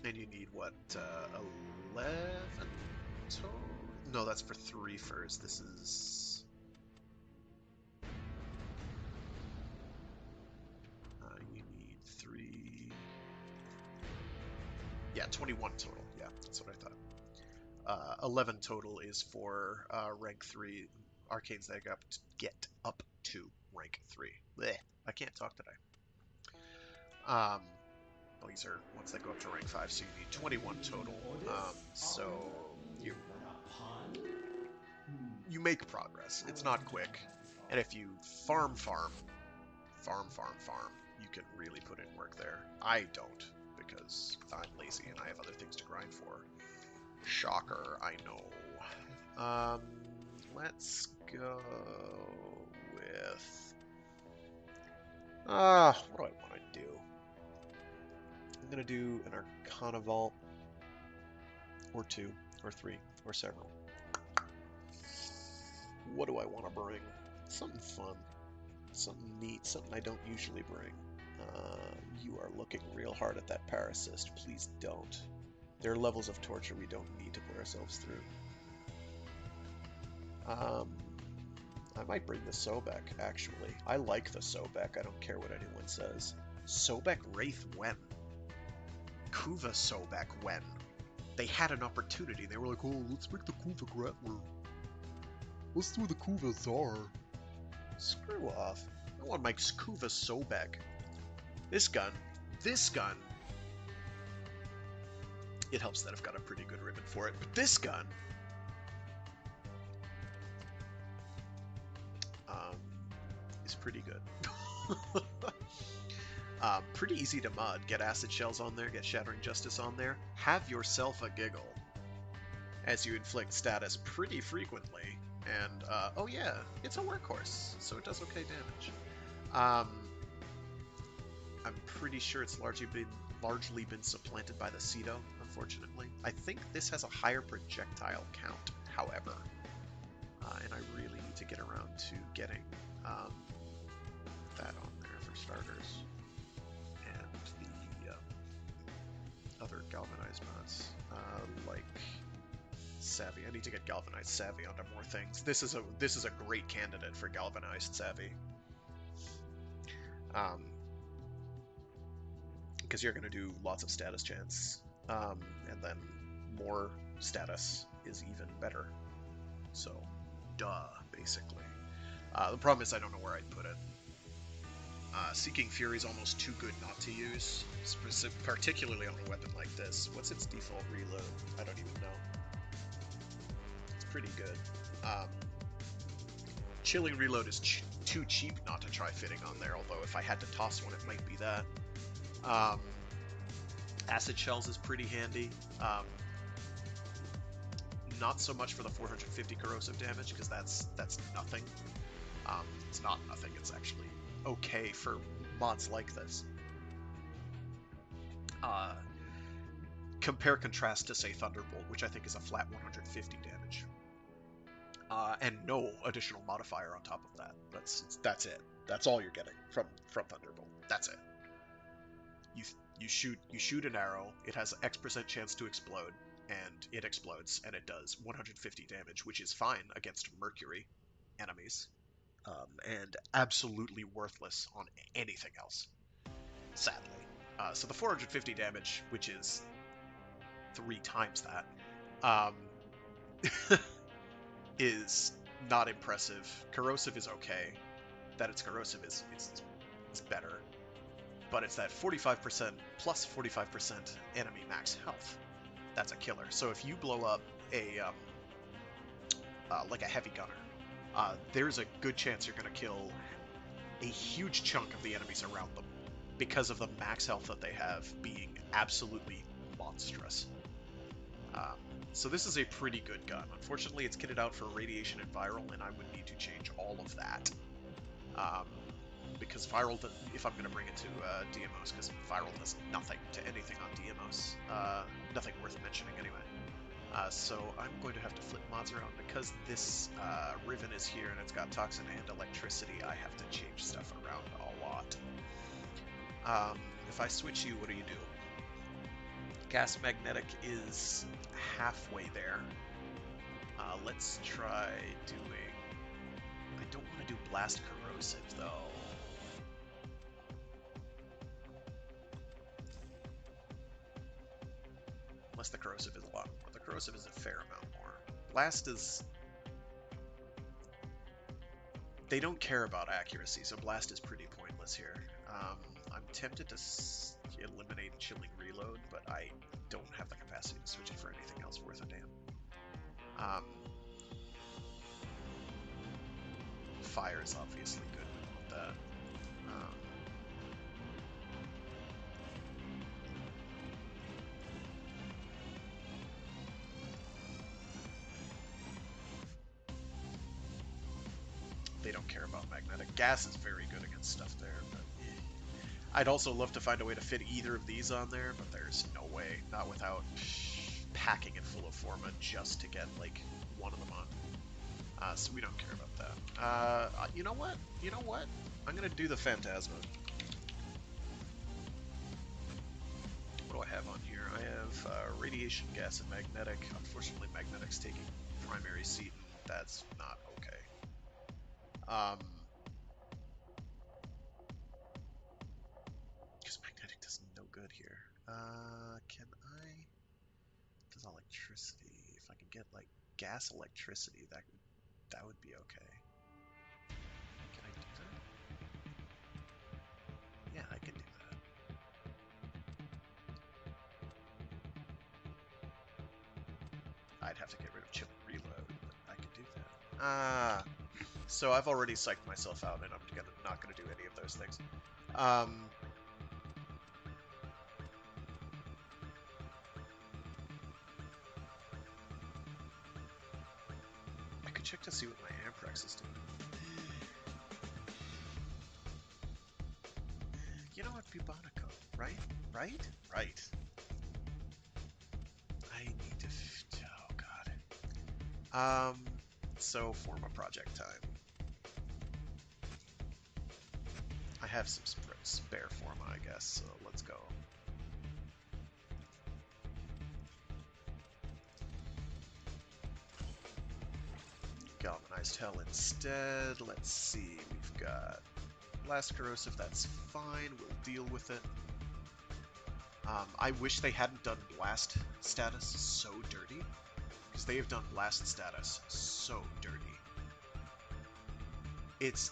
And you need what, 11 total? No, that's for 3 furs. This is... you need 3... Yeah, 21 total. Yeah, that's what I thought. 11 total is for rank 3 arcanes that get up to rank 3. Blech, I can't talk today. These are ones that go up to rank 5, so you need 21 total. So you make progress. It's not quick, and if you farm, you can really put in work there. I don't, because I'm lazy and I have other things to grind for. Shocker, I know. Let's go with... what do I want to do? I'm going to do an Arcana Vault. or 2, or 3, or several. What do I want to bring? Something fun. Something neat. Something I don't usually bring. You are looking real hard at that parasist. Please don't. There are levels of torture we don't need to put ourselves through. I might bring the Sobek, actually. I like the Sobek. I don't care what anyone says. Sobek Wraith when? Kuva Sobek when? They had an opportunity. They were like, oh, let's make the Kuva Grappler. Let's do the Kuva Tsar. Screw off. I want my Kuva Sobek. This gun, it helps that I've got a pretty good ribbon for it, but this gun, is pretty good. Pretty easy to mod. Get acid shells on there, get shattering justice on there. Have yourself a giggle as you inflict status pretty frequently. And, oh yeah, it's a workhorse, so it does okay damage. I'm pretty sure it's largely been supplanted by the Ceto, unfortunately. I think this has a higher projectile count, however. And I really need to get around to getting that on there for starters. And the other galvanized mods, like Savvy. I need to get galvanized Savvy onto more things. This is a great candidate for galvanized Savvy. Because you're going to do lots of status chance, and then more status is even better. So, duh, basically. The problem is I don't know where I'd put it. Seeking Fury is almost too good not to use, particularly on a weapon like this. What's its default reload? I don't even know. It's pretty good. Chilling Reload is too cheap not to try fitting on there, although if I had to toss one, it might be that. Acid Shells is pretty handy. Not so much for the 450 corrosive damage, because that's nothing. It's not nothing, it's actually okay for mods like this. Compare contrast to, say, Thunderbolt, which I think is a flat 150 damage. And no additional modifier on top of that. That's it. That's all you're getting from Thunderbolt. That's it. You shoot an arrow, it has X% chance to explode, and it explodes, and it does 150 damage, which is fine against Mercury enemies, and absolutely worthless on anything else, sadly. So the 450 damage, which is 3 times that, is not impressive. Corrosive is okay. That it's corrosive is better. But it's that 45% plus 45% enemy max health. That's a killer. So if you blow up a like a heavy gunner, there's a good chance you're going to kill a huge chunk of the enemies around them because of the max health that they have being absolutely monstrous. So this is a pretty good gun. Unfortunately, it's kitted out for radiation and viral, and I would need to change all of that. Because viral, if I'm going to bring it to DMOs, because viral does nothing to anything on DMOs. Nothing worth mentioning anyway. So I'm going to have to flip mods around because this Riven is here and it's got toxin and electricity. I have to change stuff around a lot. If I switch you, what do you do? Gas magnetic is halfway there. Let's try doing... I don't want to do blast corrosive though. Unless the corrosive is a lot more. The corrosive is a fair amount more. Blast is... They don't care about accuracy, so blast is pretty pointless here. I'm tempted to eliminate chilling reload, but I don't have the capacity to switch it for anything else worth a damn. Fire is obviously good with that. They don't care about magnetic. Gas is very good against stuff there, but I'd also love to find a way to fit either of these on there, but there's no way. Not without packing it full of forma just to get like one of them on. So we don't care about that. You know what? You know what? I'm gonna do the Phantasma. What do I have on here? I have radiation, gas, and magnetic. Unfortunately, magnetic's taking primary seat, and that's not okay. Because magnetic does no good here. Can I? Does electricity? If I can get like gas electricity, that would be okay. Can I do that? Yeah, I can do that. I'd have to get rid of chill and reload, but I can do that. So I've already psyched myself out, and I'm not gonna do any of those things. I could check to see what my Amprex is doing. You know what, Bubonico, right? Right? Right. I need to... oh, God. So form a project time. I have some spare forma, I guess, so let's go. Galvanized Hell instead. Let's see, we've got Blast Corrosive, that's fine, we'll deal with it. I wish they hadn't done Blast status so dirty, because they have done Blast status so dirty. It's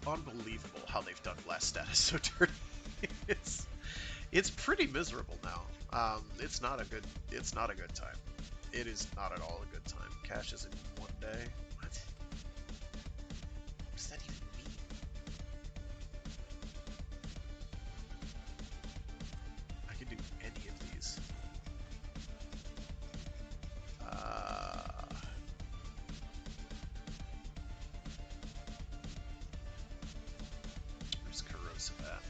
unbelievable how they've done Blast status so dirty. It's pretty miserable now. It's not a good time. It is not at all a good time. Caches in 1 day. What? What does that even mean? I can do any of these. Where's Corrosive at?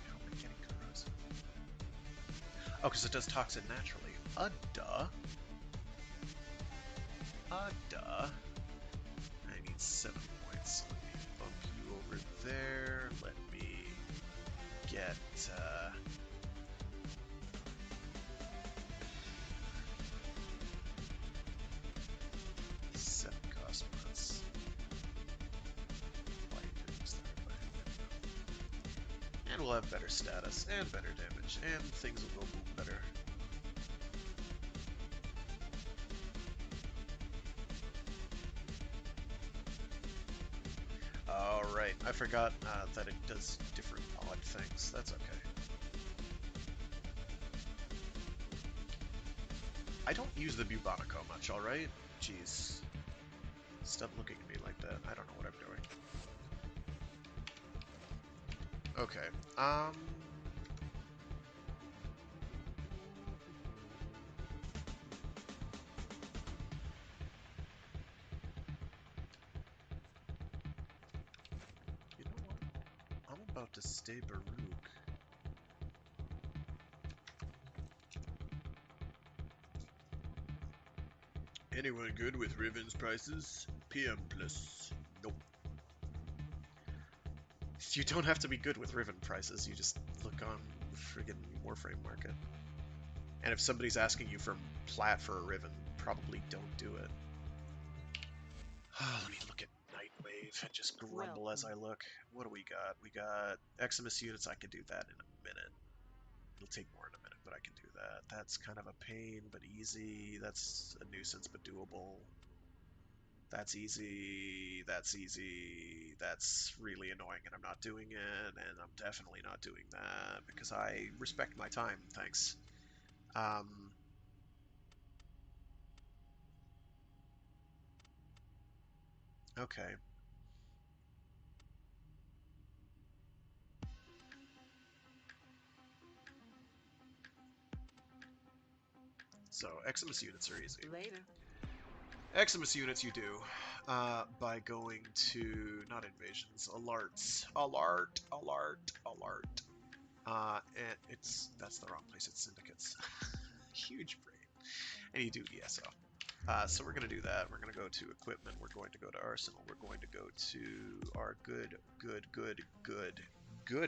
How am I getting Corrosive? Oh, because it does Toxin naturally. Duh. Duh. I need 7 points. Let me bump you over there. Let me get, 7 cosmos. Why even use that? And we'll have better status, and better damage, and things will go boom better. Alright, I forgot that it does different odd things. That's okay. I don't use the Bubonico much, alright? Jeez. Stop looking at me like that. I don't know what I'm doing. Okay, you know what? I'm about to stay Baruch. Anyone good with Riven's prices? PM plus. Nope. You don't have to be good with Riven prices, you just look on the friggin' Warframe market. And if somebody's asking you for plat for a Riven, probably don't do it. Let me look at Nightwave and just grumble as I look. What do we got? We got Eximus units, I can do that in a minute. It'll take more than a minute, but I can do that. That's kind of a pain, but easy. That's a nuisance, but doable. That's easy, that's easy, that's really annoying and I'm not doing it, and I'm definitely not doing that because I respect my time, thanks. Okay. So, Eximus units are easy. Later. Eximus units you do by going to, not invasions, alerts. Alert, alert, alert. And that's the wrong place. It's syndicates. Huge brain. And you do ESO. So we're going to do that. We're going to go to equipment. We're going to go to arsenal. We're going to go to our good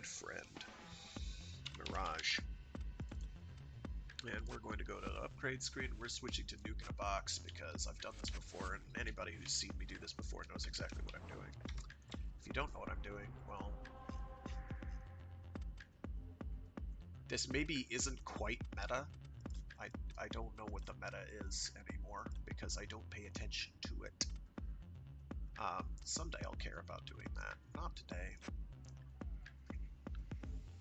friend, Mirage. And we're going to go to the upgrade screen. We're switching to Nuke in a Box because I've done this before, and anybody who's seen me do this before knows exactly what I'm doing. If you don't know what I'm doing, well, this maybe isn't quite meta. I don't know what the meta is anymore because I don't pay attention to it. Someday I'll care about doing that. Not today.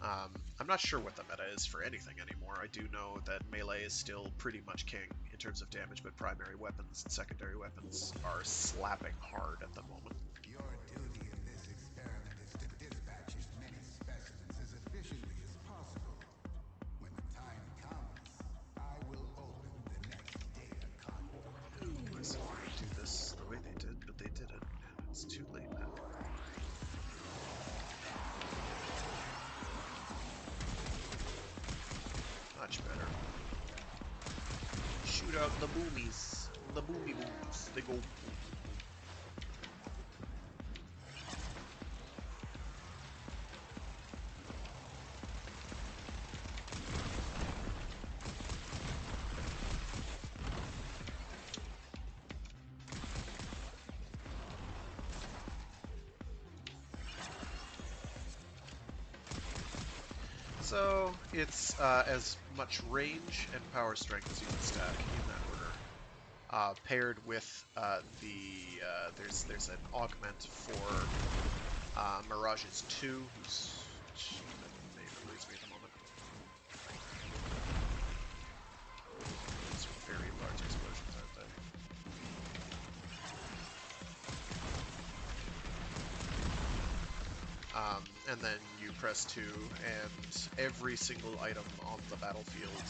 I'm not sure what the meta is for anything anymore. I do know that melee is still pretty much king in terms of damage, but primary weapons and secondary weapons are slapping hard at the moment. Your duty in this experiment is to dispatch as many specimens as efficiently as possible. When the time comes, I will open the next data conduit. I said they would do this the way they did, but they didn't, and it's too late now. Much better. Shoot out the boomies. The boomy booms. They go. So it's as much range and power strength as you can stack in that order. Paired with there's an augment for Mirage's 2, who's the name eludes me at the moment. These are very large explosions, aren't they? And then you press 2, and every single item on the battlefield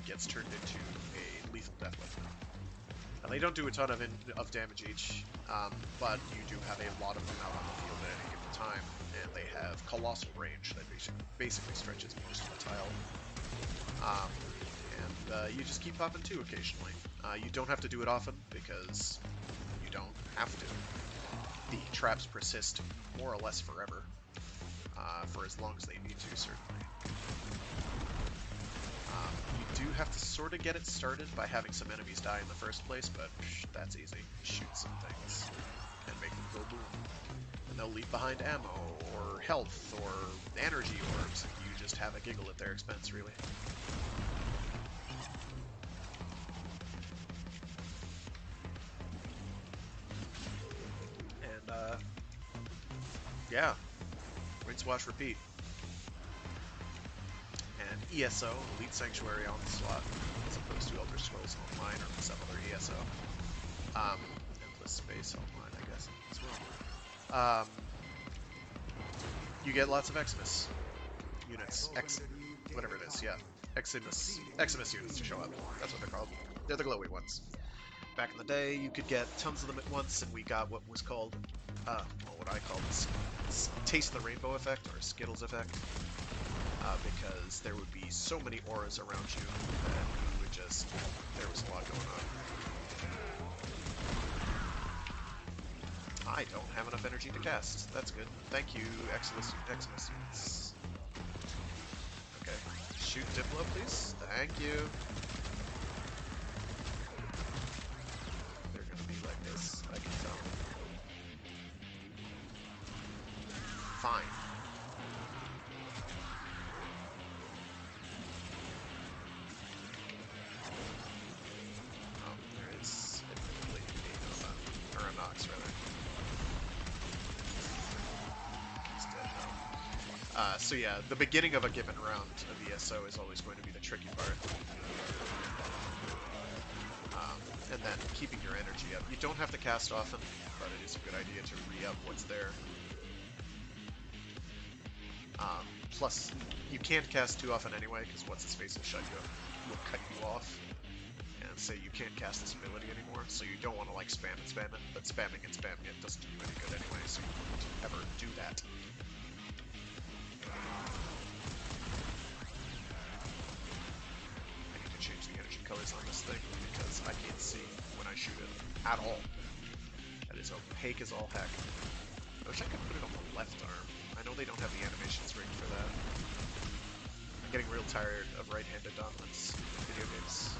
gets turned into a lethal death weapon. And they don't do a ton of damage each, but you do have a lot of them out on the field at any given time, and they have colossal range that basically stretches most of the tile. And you just keep popping 2 occasionally. You don't have to do it often, because you don't have to. The traps persist more or less forever, for as long as they need to, certainly. You do have to sort of get it started by having some enemies die in the first place, but that's easy. Shoot some things and make them go boom. And they'll leave behind ammo, or health, or energy orbs, and you just have a giggle at their expense, really. And, yeah. Rinse, wash, repeat. And ESO, Elite Sanctuary Onslaught, as opposed to Elder Scrolls Online or some other ESO. Endless Space Online, I guess, as well. You get lots of Eximus units. Whatever it is, yeah. Eximus units to show up. That's what they're called. They're the glowy ones. Back in the day, you could get tons of them at once, and we got what was called, what I call this Taste the Rainbow effect, or Skittles effect, because there would be so many auras around you that you would just, there was a lot going on. I don't have enough energy to cast. That's good. Thank you, Eximus units. Okay, shoot Diplo, please. Thank you. They're gonna be like this, I can tell. Fine. Oh, there is admittedly a Nova, or a Nox, rather. He's dead now. So yeah, the beginning of a given round of ESO is always going to be the tricky part. And then keeping your energy up. You don't have to cast often, but it is a good idea to re-up what's there. Plus, you can't cast too often anyway, because what's-his-face will cut you off, and say you can't cast this ability anymore, so you don't want to, like, spam it, but spamming it doesn't do you any good anyway, so you wouldn't ever do that. thing because I can't see when I shoot it at all. That is opaque as all heck. I wish I could put it on the left arm. I know they don't have the animations rigged for that. I'm getting real tired of right-handed dominance in video games.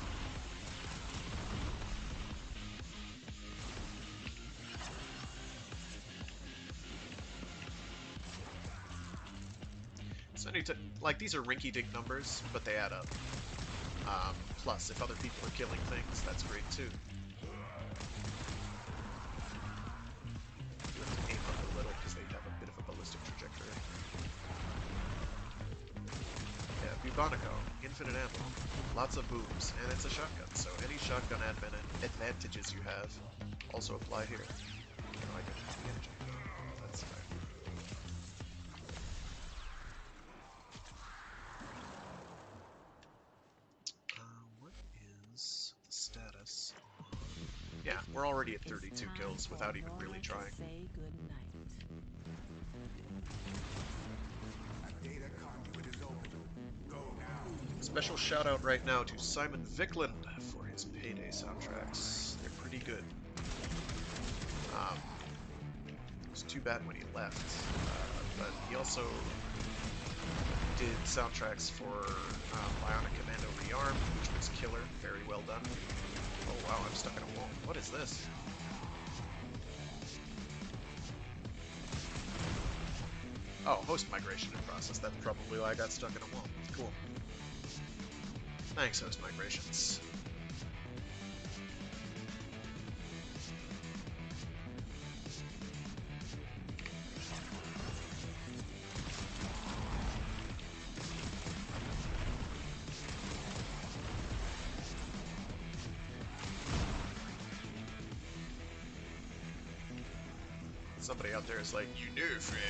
So like, these are rinky-dink numbers, but they add up. Plus, if other people are killing things, that's great too. You have to aim up a little because they have a bit of a ballistic trajectory. Yeah, Bubonico, infinite ammo, lots of booms, and it's a shotgun, so any shotgun advantages you have also apply here. Oh, I don't have the energy. That's fine. What is the status on... Yeah, we're already at 32 kills without even really trying. Say good night. A data conduit is open. Go now. Special shout out right now to Simon Vickland for his Payday soundtracks. They're pretty good. It was too bad when he left, but he also did soundtracks for Bionic Commando Rearmed, which was killer, very well done. Oh wow, I'm stuck in a wall. What is this? Oh, host migration in process. That's probably why I got stuck in a wall. Cool. Thanks, host migrations. Somebody out there is like, you know, Frag,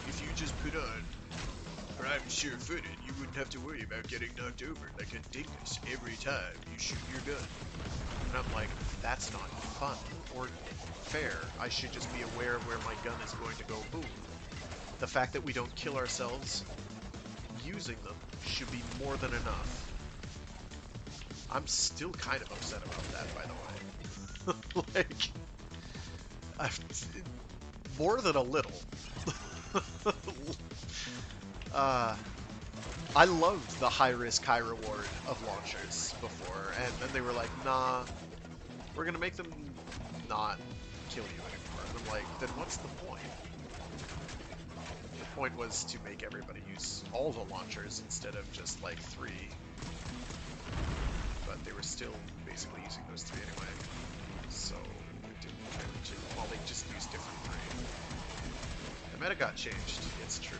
if you just put on Prime Sure-Footed, you wouldn't have to worry about getting knocked over like a dingus every time you shoot your gun. And I'm like, that's not fun or fair. I should just be aware of where my gun is going to go boom. The fact that we don't kill ourselves using them should be more than enough. I'm still kind of upset about that, by the way. Like, more than a little. I loved the high-risk, high-reward of launchers before, and then they were like, nah, we're gonna make them not kill you anymore. And I'm like, then what's the point? The point was to make everybody use all the launchers instead of just, like, 3. But they were still basically using those 3 anyway. So, it didn't really change. Well, they just used different 3. The meta got changed, it's true.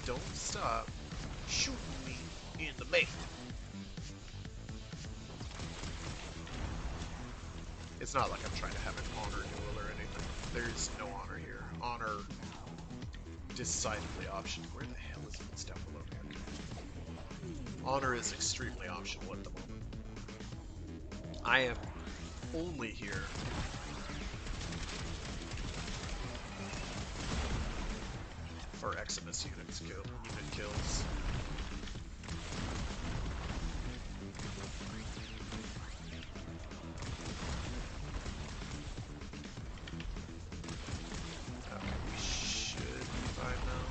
Don't stop shooting me in the main. It's not like I'm trying to have an honor duel or anything. There's no honor here. Honor decidedly optional. Where the hell is it? It's down below me. Okay. Honor is extremely optional at the moment. I am only here for Eximus unit kills. Okay, we should be fine now.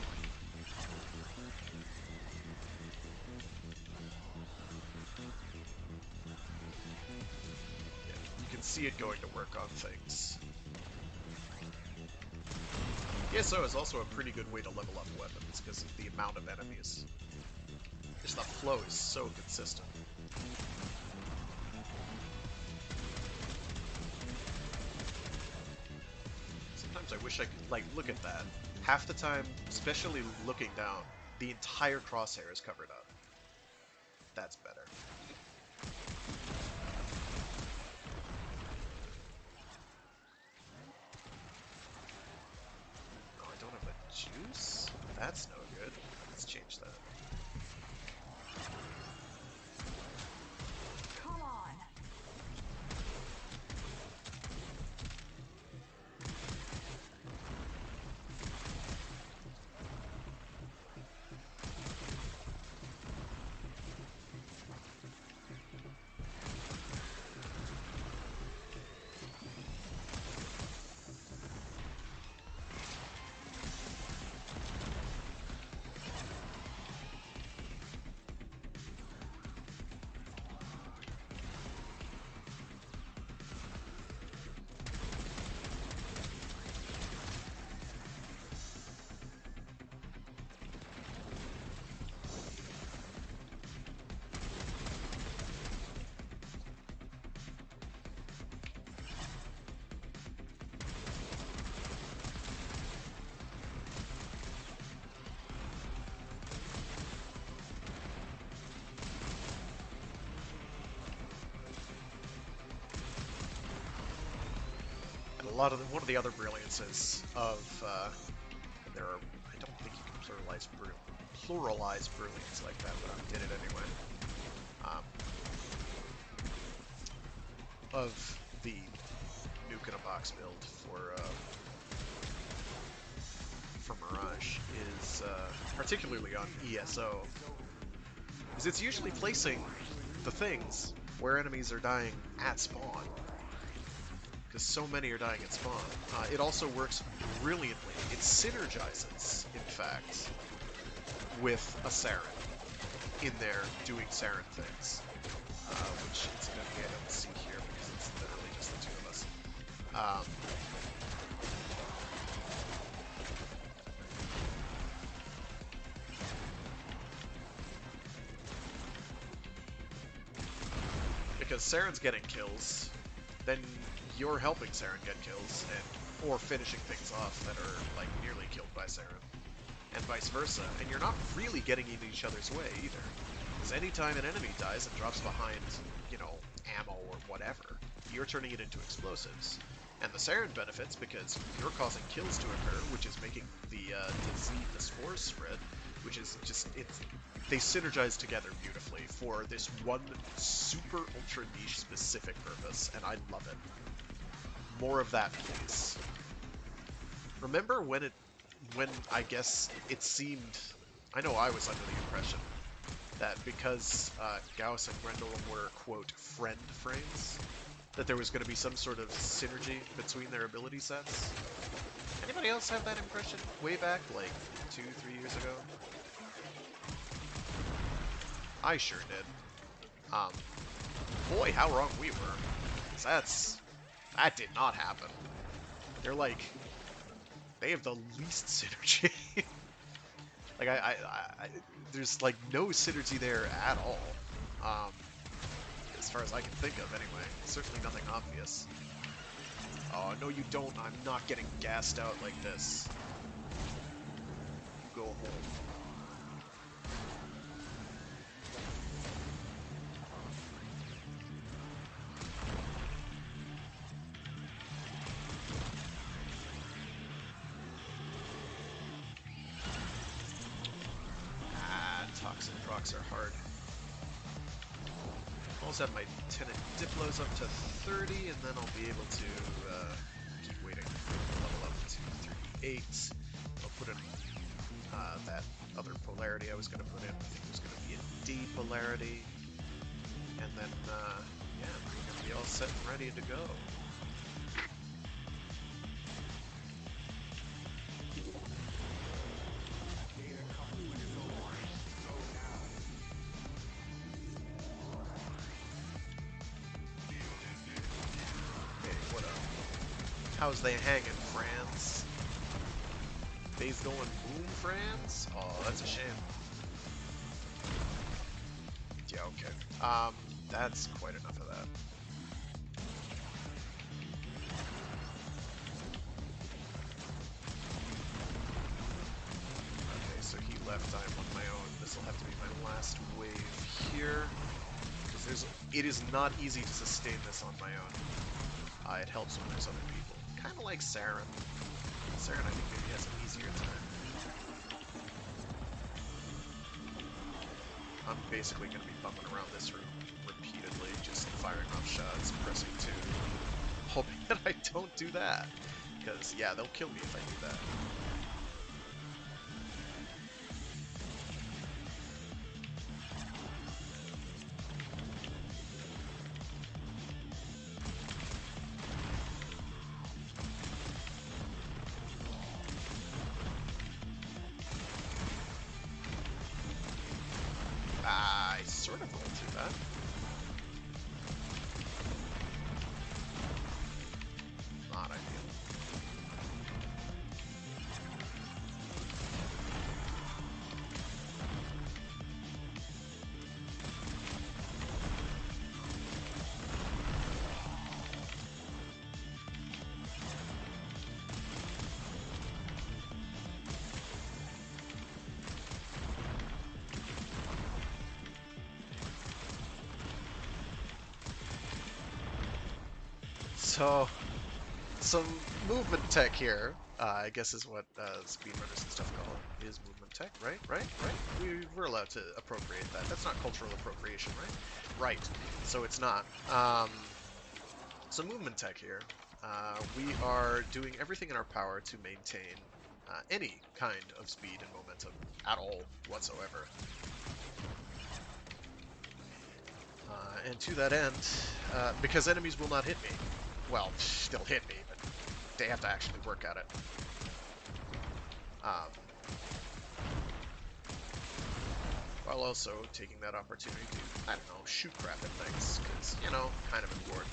Yeah, you can see it going to work on things. ESO is also a pretty good way to level up weapons because of the amount of enemies. Just the flow is so consistent. Sometimes I wish I could, like, look at that. Half the time, especially looking down, the entire crosshair is covered up. That's better. Oh, I don't have a juice? That's no good. Let's change that. Come on. One of the other brilliances of and there are, I don't think you can pluralize brilliance like that, but I did it anyway. Of the nuke in a box build for Mirage is particularly on ESO, is it's usually placing the things where enemies are dying at spawn. Because so many are dying at spawn. It also works brilliantly. It synergizes, in fact, with a Saren in there doing Saren things. Which incidentally I don't see here because it's literally just the two of us. Because Saren's getting kills, then you're helping Saren get kills, or finishing things off that are like nearly killed by Saren, and vice versa. And you're not really getting in each other's way either, because anytime an enemy dies and drops behind, you know, ammo or whatever, you're turning it into explosives. And the Saren benefits because you're causing kills to occur, which is making the spores spread, which is just they synergize together beautifully for this one super ultra niche specific purpose, and I love it. More of that, please. Remember when I guess it seemed, I know I was under the impression that because Gauss and Grendel were, quote, friend frames, that there was going to be some sort of synergy between their ability sets. Anybody else have that impression way back, like 2-3 years ago? I sure did. Boy, how wrong we were. 'Cause that did not happen. They're like, they have the least synergy. Like there's like no synergy there at all. As far as I can think of, anyway. Certainly nothing obvious. Oh no, you don't. I'm not getting gassed out like this. Go home. Toxin procs are hard. I'll also have my tenant Diplos up to 30, and then I'll be able to keep waiting. Level up to 38. I'll put in that other polarity I was going to put in. I think it was going to be a D polarity. And then, yeah, we're going to be all set and ready to go. How's they hanging, France? They's going boom, France? Oh, that's a shame. Yeah, okay. That's quite enough of that. Okay, so he left amount of time on my own. This will have to be my last wave here. Because it is not easy to sustain this on my own. It helps when there's other people. Kind of like Saren. Saren, I think, maybe has an easier time. I'm basically going to be bumping around this room repeatedly, just firing off shots, pressing 2, hoping that I don't do that. Because, yeah, they'll kill me if I do that. I sort of rolled through that. Not ideal. So, some movement tech here, I guess is what speedrunners and stuff call it, is movement tech, right? We're allowed to appropriate that. That's not cultural appropriation, right? Right. So it's not. So movement tech here. We are doing everything in our power to maintain any kind of speed and momentum at all whatsoever. And to that end, because enemies will not hit me, well, they'll hit me, but they have to actually work at it. While also taking that opportunity to, I don't know, shoot crap at things, because, you know, kind of important.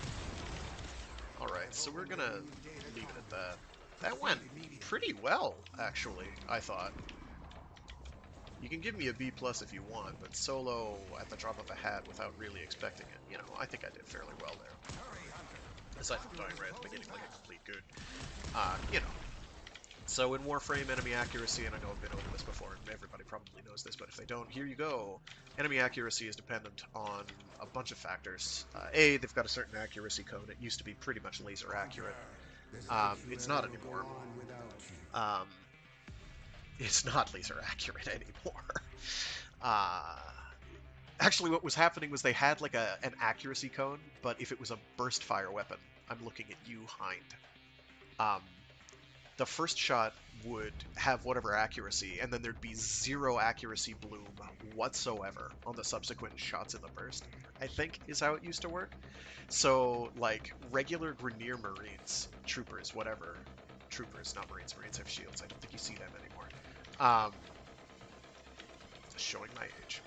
Alright, so we're gonna leave it at that. That went pretty well, actually, I thought. You can give me a B+ if you want, but solo at the drop of a hat without really expecting it, you know, I think I did fairly well there. Aside from dying right at the beginning like a complete goon. You know. So in Warframe, enemy accuracy, and I know I've been over this before, and everybody probably knows this, but if they don't, here you go. Enemy accuracy is dependent on a bunch of factors. A, they've got a certain accuracy code. It used to be pretty much laser accurate. It's not anymore. It's not laser accurate anymore. Actually, what was happening was they had like an accuracy cone, but if it was a burst fire weapon, I'm looking at you, Hind. The first shot would have whatever accuracy, and then there'd be 0 accuracy bloom whatsoever on the subsequent shots in the burst, I think is how it used to work. So, like, regular Grineer Marines, troopers, whatever. Troopers, not Marines. Marines have shields. I don't think you see them anymore. Showing my age.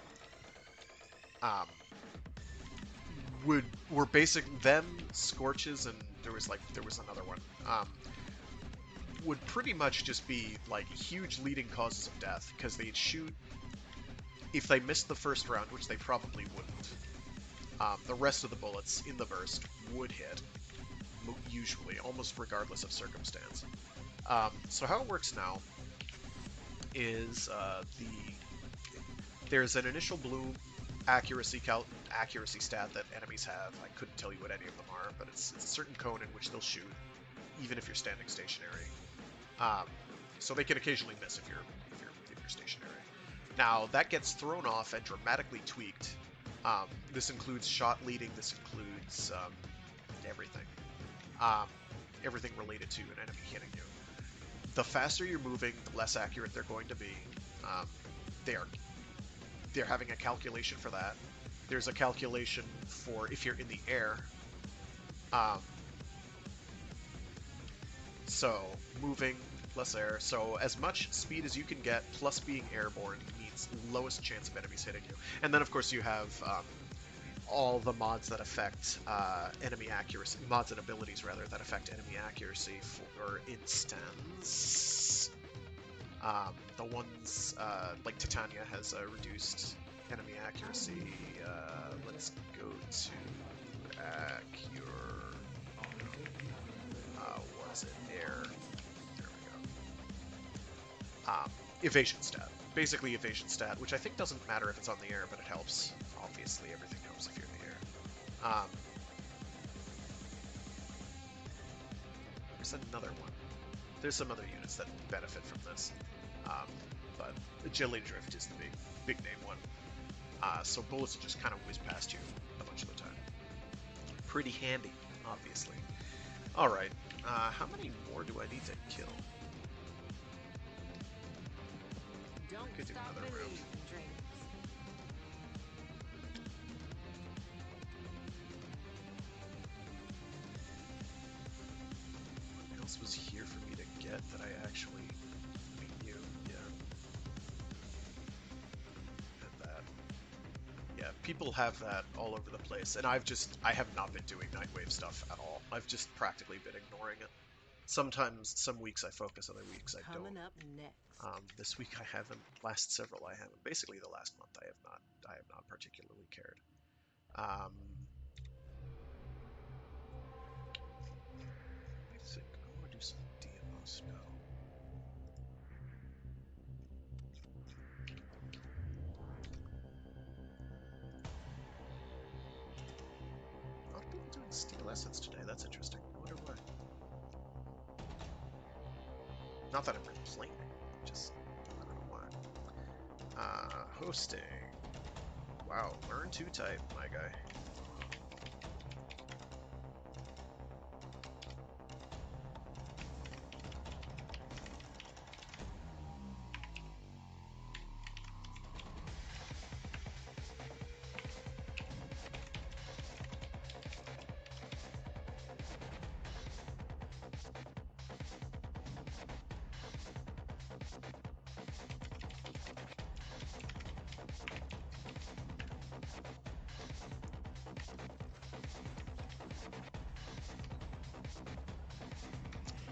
Were basic them, Scorches, and there was another one. Would pretty much just be like huge leading causes of death, because they'd shoot, if they missed the first round, which they probably wouldn't, the rest of the bullets in the burst would hit, usually, almost regardless of circumstance. So how it works now is there's an initial bloom accuracy stat that enemies have. I couldn't tell you what any of them are, but it's a certain cone in which they'll shoot, even if you're standing stationary. So they can occasionally miss if you're stationary. Now that gets thrown off and dramatically tweaked. This includes shot leading. This includes everything. Everything related to an enemy hitting you. The faster you're moving, the less accurate they're going to be. They're having a calculation for that. There's a calculation for if you're in the air. So moving plus air. So as much speed as you can get plus being airborne means lowest chance of enemies hitting you. And then of course you have all the mods that affect enemy accuracy, mods and abilities rather, that affect enemy accuracy. For instance, the ones like Titania has reduced enemy accuracy. Let's go to what is it? Air. There we go. Evasion stat. basically evasion stat, which I think doesn't matter if it's on the air, but it helps. Obviously, everything helps if you're in the air. There's another one. There's some other units that benefit from this, but agility drift is the big name one. So bullets will just kind of whiz past you a bunch of the time. Pretty handy, obviously. All right, how many more do I need to kill? Don't Could do stop another round. believing, dreams. What else was here for me to get that I actually knew? Yeah. And that. Yeah, people have that all over the place, and I have not been doing Nightwave stuff at all. I've just practically been ignoring it. Sometimes, some weeks I focus, other weeks I don't. Coming up next. This week I haven't. Last several I haven't. Basically, the last month I have not. I have not particularly cared. I think I want to do some DMO spell. A lot of people doing steel essence today. That's interesting. I wonder why. Not that I'm complaining. Just I don't know why. Hosting. Wow, learn to type, my guy.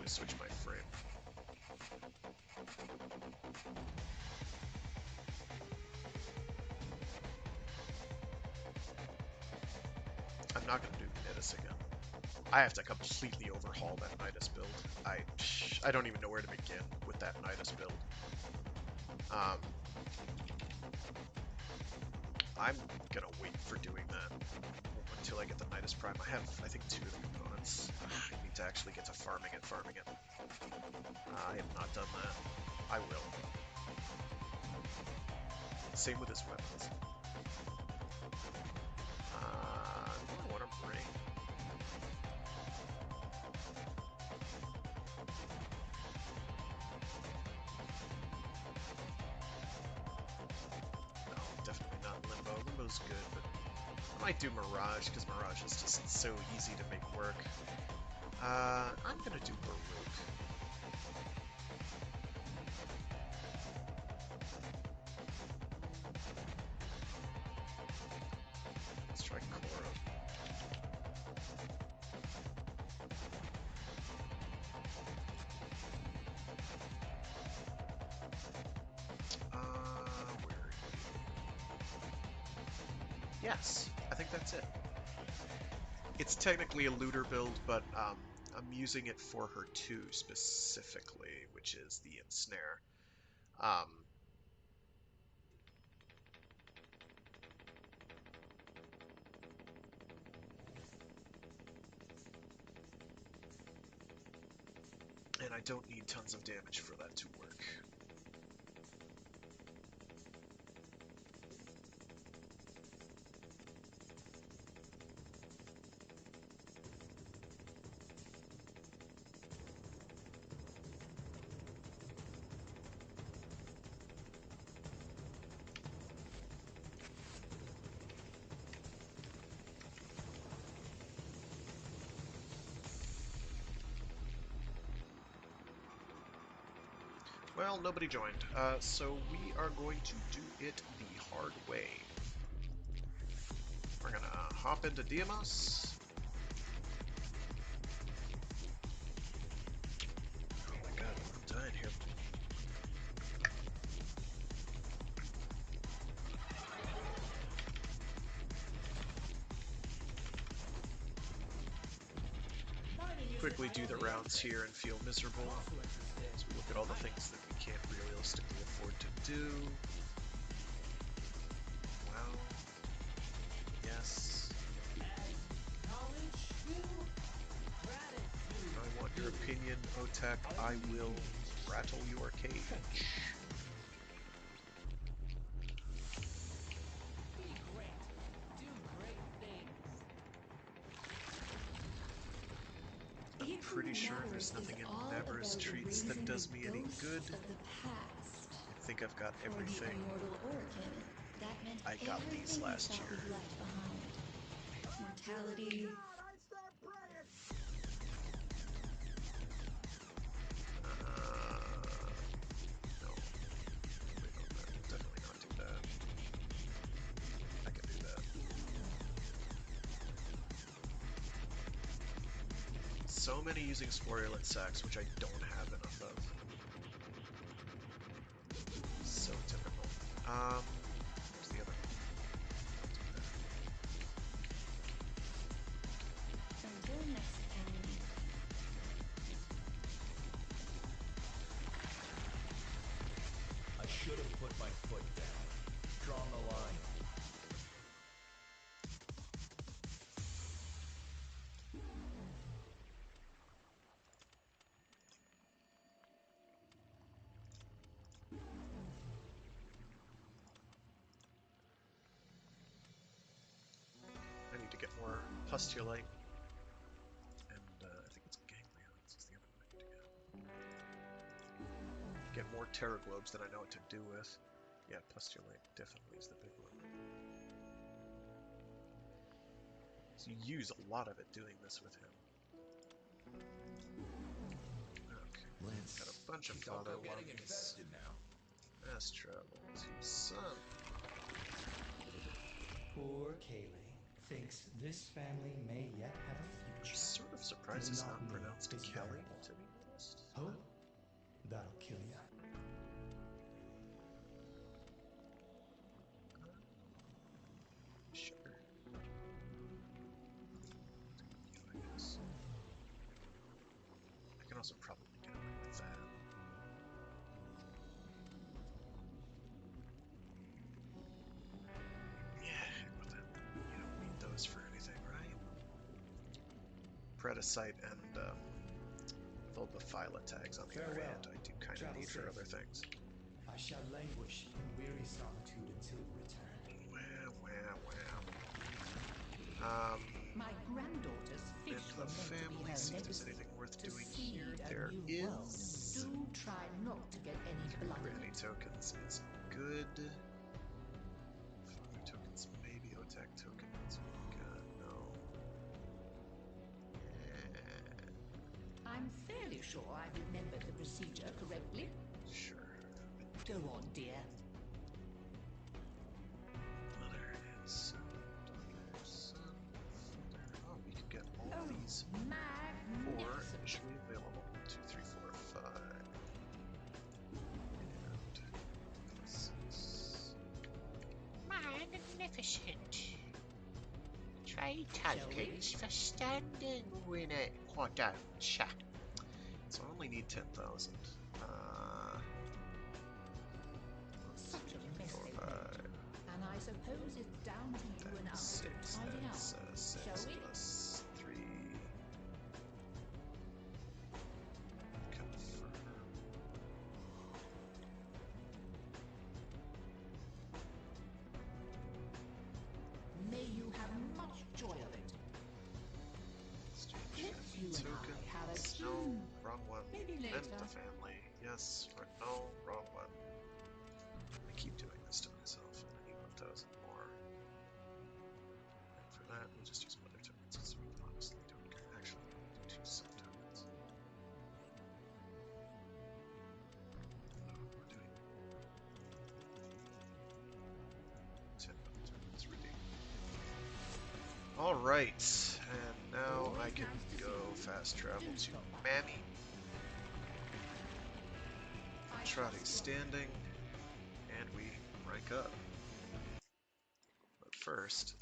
Switch my frame. I'm not going to do Nidus again. I have to completely overhaul that Nidus build. I don't even know where to begin with that Nidus build. I'm going to wait for doing that until I get the Nidus Prime. I have, I think, 2 of the components. I need to actually get to farming it. I have not done that. I will. Same with his weapons. I want to bring. No, definitely not Limbo. Limbo's good, but I might do Mirage, because Mirage is just so easy to make work. I'm gonna do Baroque. Let's try Korra. Where are you? Yes, I think that's it. It's technically a looter build, but I'm using it for her 2 specifically, which is the Ensnare. And I don't need tons of damage for that to work. Well, nobody joined, so we are going to do it the hard way. We're gonna hop into Deimos. Oh my god, I'm dying here. Quickly do the rounds here and feel miserable as we look at all the things that we can't realistically afford to do? Well, yes. I want your opinion, Otek. I will rattle your cage. I'm pretty sure there's nothing in Navarre's treats that does me any good. I think I've got everything. I got these last year. Mortality. No. Wait, no, definitely not do that. I can do that. So many using sporulent sacs, which I don't have enough of. So typical. Where's the other one? Until next time. I should have put my foot down. Drawn the line. I need to get more pustulite. And I think it's ganglions is the other one I need to get. Get more pteroglobes that I know what to do with. Yeah, pustulite definitely is the big one. So you use a lot of it doing this with him. Okay, got a bunch of father ones. Fast travel to sun. Poor Kaylee thinks this family may yet have a future. Sort of surprised it's not pronounced Kelly, to be honest. Hope that'll kill ya. Sure. I guess. I can also probably get away with that. Yeah, heck with it. You don't need those for anything, right? Predacite and Vulpaphyla tags on the other hand, I do kind of need for other things. I shall languish in weary solitude until you return. My granddaughter's fish And the family, see if there's anything worth doing here. There is. Do try not to get any blood. Granny tokens is good. Father tokens, maybe. Otak tokens, no. I'm fairly sure I remembered the procedure correctly. Sure. Go on, dear. Mother and son, daughter, son, father. Oh, we could get all of these. 4 initially available. 1, 2, 3, 4, 5. And 6. Magnificent. Trade tokens for standing winner quadrocha. So I only need 10,000. Such a mess they made. And I suppose it's down to you and us to tidy up. 6 Shall we? plus 3. Confirm. May you have much joy of it. Exchange You and I have a tokens. No, keen. wrong one. Maybe And later. the family. Yes, or no, wrong one. I keep doing this to myself. I need 1,000 more. And for that, we'll just use mother tokens because we honestly don't actually need 2 sub tokens. We're doing 10 mother tokens redeemed. Alright, and now I can go fast travel to Mammy. Trotty standing, and we rank up. But first,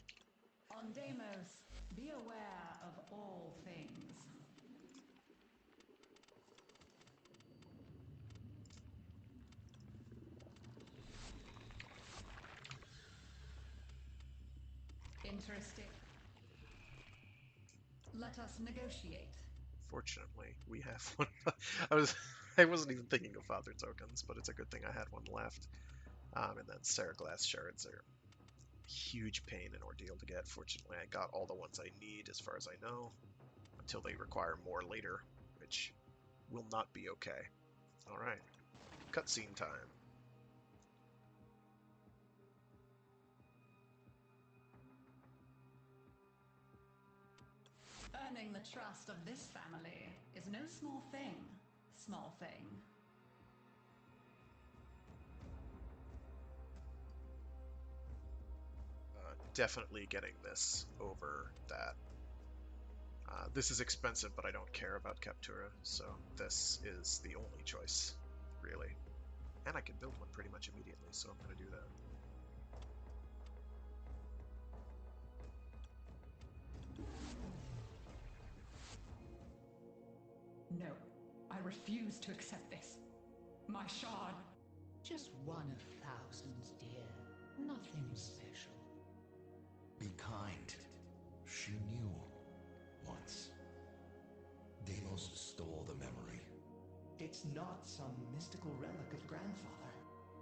On Deimos, be aware of all things. Interesting. Let us negotiate. Fortunately, we have one. I wasn't even thinking of father tokens, but it's a good thing I had one left. And then Seraglass shards are a huge pain and ordeal to get. Fortunately, I got all the ones I need, as far as I know, until they require more later, which will not be okay. All right, cutscene time. Earning the trust of this family is no small thing. Small thing. Definitely getting this over that. This is expensive, but I don't care about Captura, so this is the only choice, really. And I can build one pretty much immediately, so I'm going to do that. No, I refuse to accept this. My shard. Just one of thousands, dear. Nothing special. Be kind. She knew. Once. Deimos stole the memory. It's not some mystical relic of grandfather.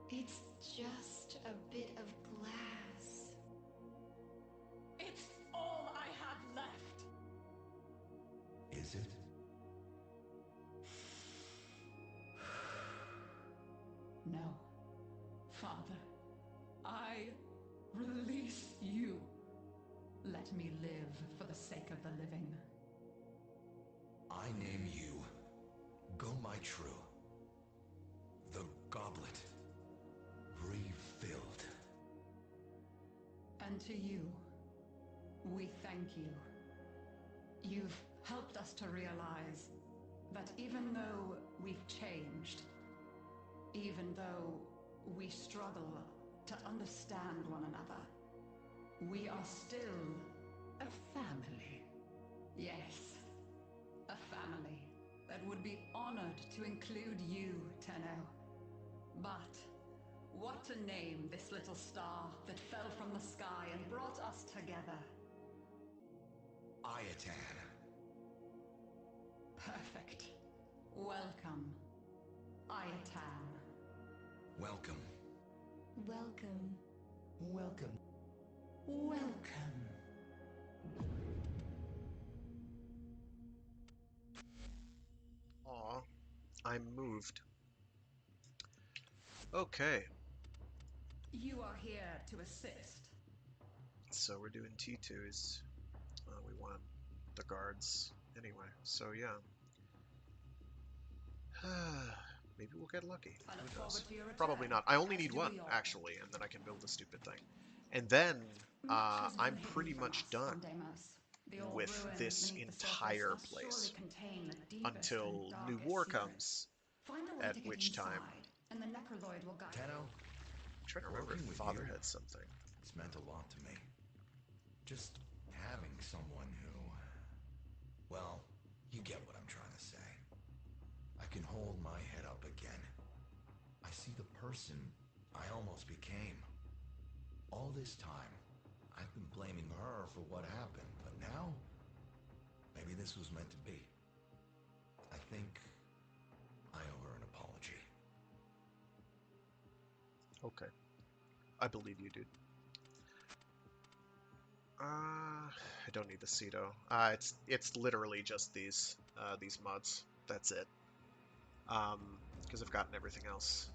It's just a bit of glass. It's all I have left. Is it? No. Father, I release you. Let me live for the sake of the living. I name you Go-My-True. The goblet. Refilled. And to you, we thank you. You've helped us to realize that even though we've changed, even though we struggle to understand one another, we are still a family. Yes, a family that would be honored to include you, Tenno. But what to name this little star that fell from the sky and brought us together? Ayatan. Perfect. Welcome, Ayatan. Welcome. Welcome. Welcome. Welcome. Aw, I'm moved. Okay. You are here to assist. So we're doing T2s. We want the guards anyway, so yeah. Maybe we'll get lucky. I look Who forward knows? to your return, Probably not. I only as need do one, we all. actually, and then I can build the stupid thing. And then Much has been I'm hidden pretty from much us done on Deimos. The old with ruins this beneath the entire surface must place surely contain the deepest until and New darkest War secrets. comes, Find a way at to get which time inside, and the Necroloid will guide Tenno, I'm trying to remember working if with Father you, had something. it's meant a lot to me. Just having someone who... Well, you get what I'm trying to say. I can hold my head up again. I see the person I almost became. All this time, I've been blaming her for what happened, but now, maybe this was meant to be. I think I owe her an apology. Okay. I believe you, dude. I don't need the Cedo. It's literally just these mods. That's it. Because I've gotten everything else.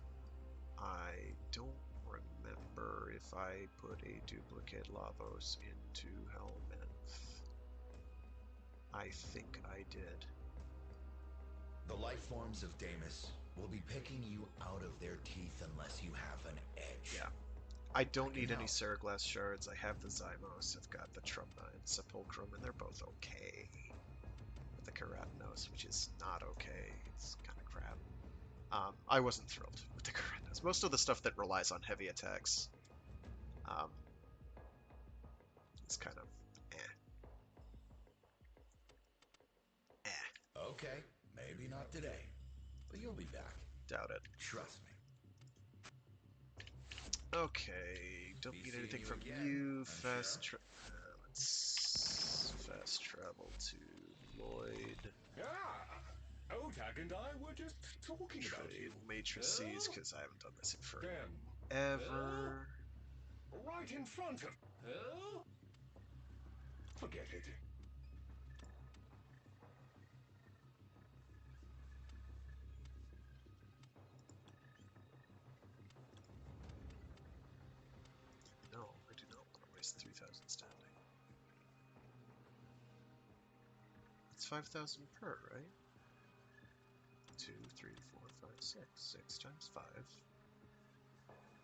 I don't remember if I put a duplicate Lavos into Helminth. I think I did. The life forms of Deimos will be picking you out of their teeth unless you have an edge. Yeah. I don't need any Seraglass shards. I have the Zymos. I've got the Trumna and Sepulchrum, and they're both okay. But the Keratinous, which is not okay. It's kind of crap. I wasn't thrilled with the Keratinous. Most of the stuff that relies on heavy attacks is kind of Okay, maybe not today, but you'll be back. Doubt it. Trust me. Okay, don't need anything from you. Fast let's fast travel to Lloyd. Ah, Otak and I were just talking about you. Trade matrices, because I haven't done this in Them. forever. Right in front of. Who? Forget it. No, I do not want to waste 3,000 standing. It's 5,000 per, right? 2, 3, 4, 5, 6. 6 times 5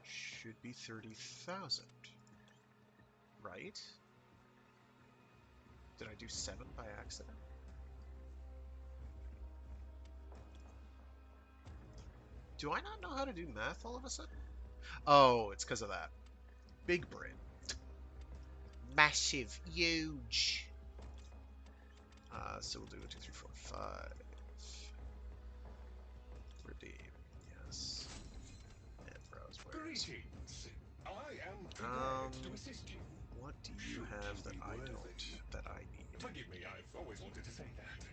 should be 30,000, right? Did I do 7 by accident? Do I not know how to do math all of a sudden? Oh, it's because of that. Big brain. Massive, huge. So we'll do a 2, 3, 4, 5. Redeem, yes. And browse wares. Greetings. I am prepared to assist you. What do you have that I don't, that I need? Forgive me, I've always wanted to say that.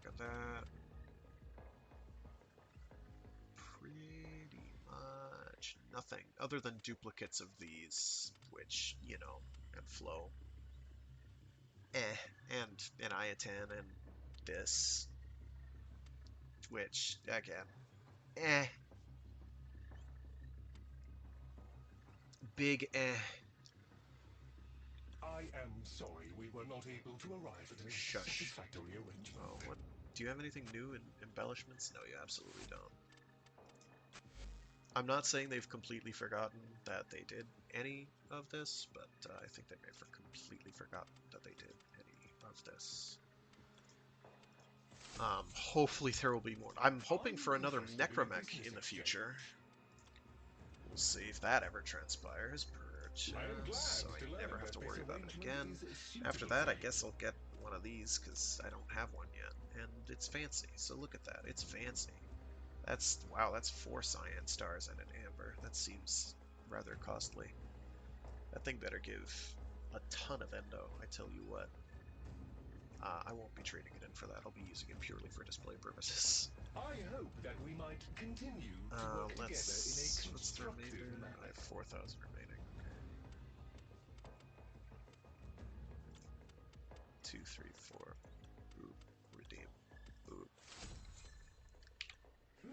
Got that. Pretty much nothing other than duplicates of these, which, you know, and flow. And an Iatan and this, which, again, big I am sorry we were not able to arrive at a satisfactory arrangement. Oh, what? Do you have anything new in embellishments? No, you absolutely don't. I'm not saying they've completely forgotten that they did any of this, but I think they may have completely forgotten that they did any of this. Hopefully there will be more. I'm hoping for another Necromech in the future. We'll see if that ever transpires. So I never have to worry about it again. After that, I guess I'll get one of these, because I don't have one yet. And it's fancy, so look at that. It's fancy. Wow, that's 4 cyan stars and an amber. That seems rather costly. That thing better give a ton of endo, I tell you what. I won't be trading it in for that. I'll be using it purely for display purposes. I hope that we might continue to work together in a What's the constructive remainder? manner. I have 4,000 remaining. 2, 3, 4. Boop. Redeem. Boop.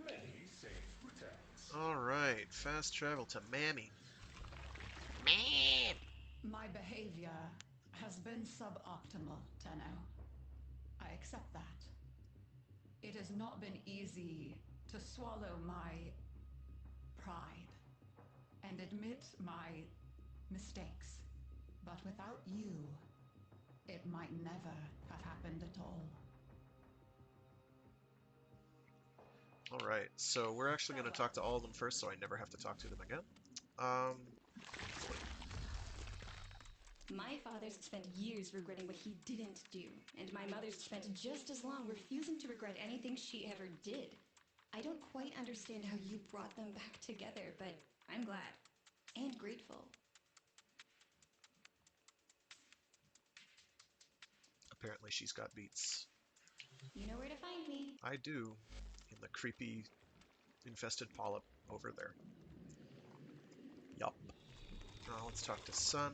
Many safe returns. Alright, fast travel to Mammy. Mam! My behavior has been suboptimal, Tenno. I accept that. It has not been easy to swallow my pride and admit my mistakes. But without you, it might never have happened at all. Alright, so we're actually going to talk to all of them first, so I never have to talk to them again. My father's spent years regretting what he didn't do, and my mother's spent just as long refusing to regret anything she ever did. I don't quite understand how you brought them back together, but I'm glad. And grateful. Apparently she's got beats. You know where to find me. I do. In the creepy, infested polyp over there. Yup. Now let's talk to Sun.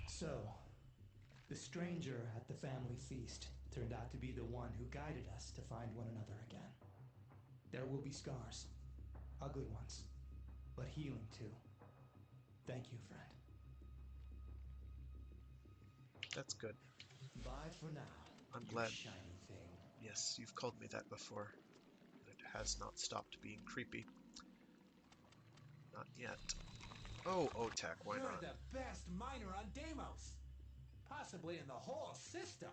So, the stranger at the family feast turned out to be the one who guided us to find one another again. There will be scars. Ugly ones. But healing too. Thank you, friend. That's good. Bye for now. I'm you glad. Shiny thing. Yes, you've called me that before. It has not stopped being creepy. Not yet. Oh, Otak, why You're not? the best miner on Deimos. Possibly in the whole system.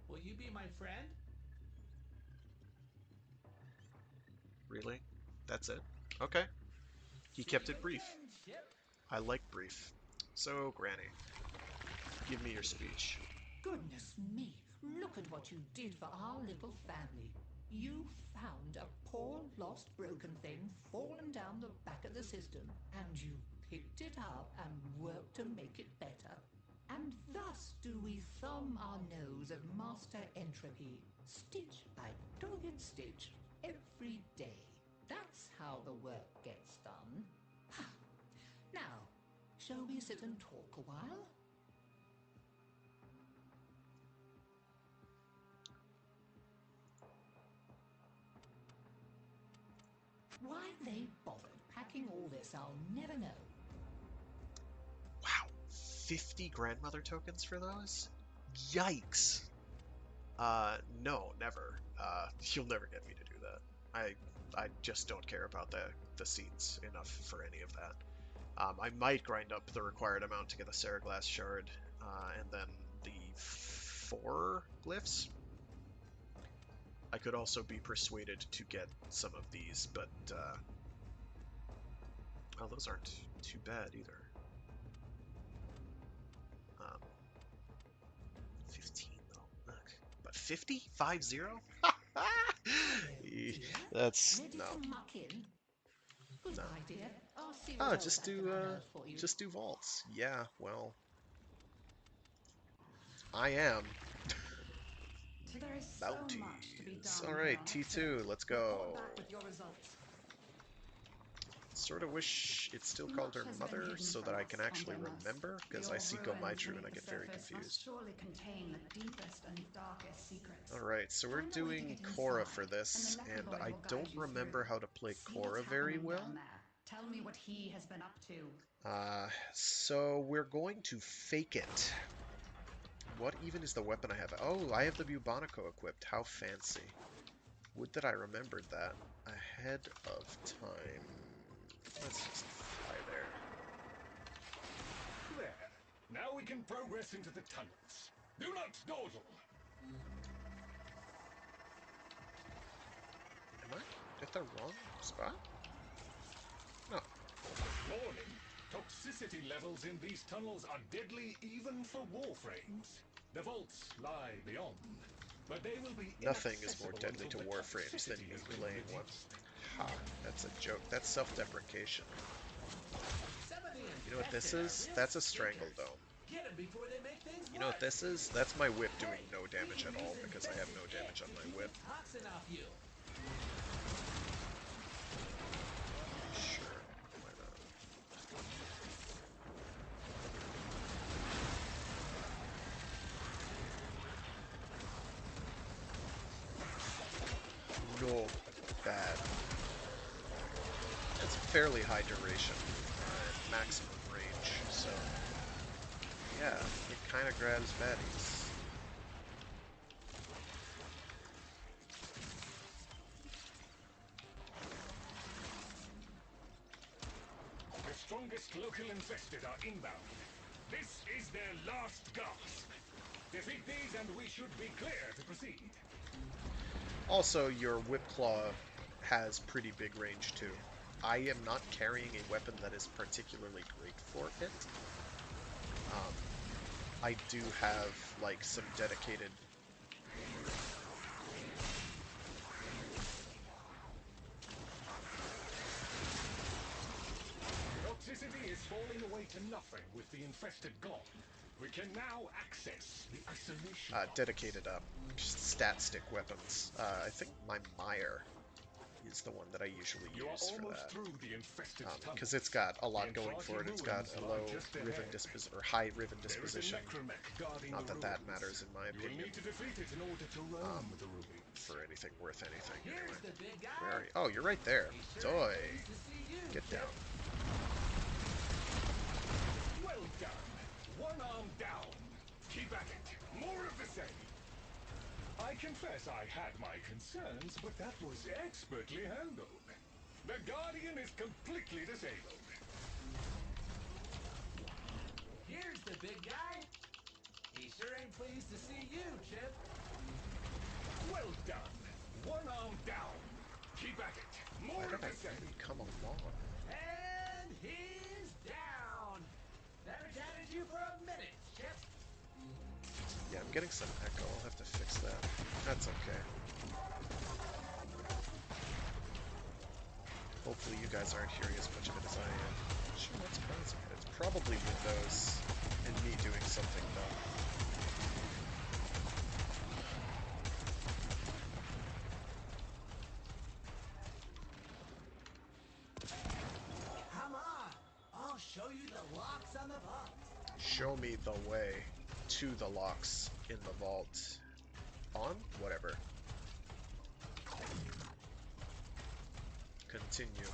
Will you be my friend? Really? That's it? Okay. He kept it brief. I like brief. So, Granny, give me your speech. Goodness me, look at what you did for our little family. You found a poor, lost, broken thing fallen down the back of the system, and you picked up and work to make it better. And thus do we thumb our nose at Master Entropy, stitch by dogged stitch, every day. That's how the work gets done. Now, shall we sit and talk a while? Why they bothered packing all this, I'll never know. Wow, 50 grandmother tokens for those? Yikes! No, never. You'll never get me to do that. I just don't care about the seeds enough for any of that. I might grind up the required amount to get the Seraglass shard, and then the 4 glyphs. I could also be persuaded to get some of these, but oh, those aren't too bad either. 15 though, look. But 50? 5-0? That's no. Good No. idea. I'll see Oh, what else just I can unearth for you. just do vaults. Yeah, well, I am. There is so much to be Bounties. done. Alright, here on T2, let's go. Report back with your results. Sort of wish it still called her Much has been mother hidden so from that I us, can actually Condemners. remember, because I Your see ruins Gomaitru and I beneath get the very surface confused. must surely contain the deepest and darkest secrets. Alright, so we're Find a way to doing get Korra inside, for this, and the and Leper Boy I will guide don't you remember through. how to play See Korra what's very happening well. down there. Tell me what he has been up to. So we're going to fake it. What even is the weapon I have? Oh, I have the Bubonico equipped. How fancy. Would that I remembered that ahead of time. Let's just fly there. There. Now we can progress into the tunnels. Do not dawdle. Am I at the wrong spot? No. Warning. Toxicity levels in these tunnels are deadly even for Warframes. The vaults lie beyond, but they will be Nothing is more inaccessible deadly to until the Warframes than toxicity me has been playing one. reduced. Ha, that's a joke. That's self-deprecation. You know what this is? That's a Strangle Dome. Get them before they make things You know what this is? That's my whip doing no damage at all because I have no damage on my whip. Toxin off you. Sure, why not? No, bad. It's fairly high duration, maximum range, so yeah, it kind of grabs baddies. The strongest local infested are inbound. This is their last gasp. Defeat these and we should be clear to proceed. Also, your Whip Claw has pretty big range too. I am not carrying a weapon that is particularly great for it. I do have like some dedicated. Toxicity is falling away to nothing with the infested gone. We can now access the isolation. Dedicated stat stick weapons. I think my Mire is the one that I usually use for that. Because it's got a lot going for it. It's got a low Riven disposition, or high Riven disposition. Not that that matters in my opinion. For anything worth anything. Anyway. Where are you? Oh, you're right there. Toy. Get down. Well done. One arm down. Keep at it. More of the same. I confess I had my concerns, but that was expertly handled. The Guardian is completely disabled. Here's the big guy. He sure ain't pleased to see you, Chip. Well done. One arm down. Keep at it. More of the same. Come along. And he's down. Never doubted you for a minute, Chip. Yeah, I'm getting some echo. I'll have to fix that. That's okay. Hopefully you guys aren't hearing as much of it as I am. Sure, that's fine. It's Probably Windows and me doing something dumb. Come on! I'll show you the locks on the vault. Show me the way to the locks in the vault. On? Whatever. Continue.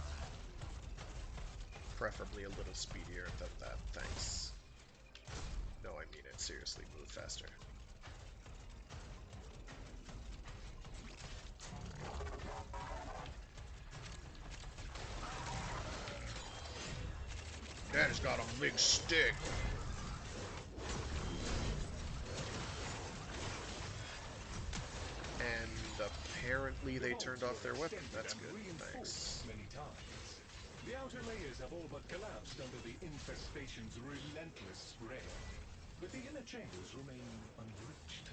Preferably a little speedier than that, thanks. No, I mean it. Seriously, move faster. Dad's got a big stick. And apparently they turned off their weapon. That's good. Thanks. Many times. The outer layers have all but collapsed under the infestation's relentless spray, but the inner chambers remain unbreached.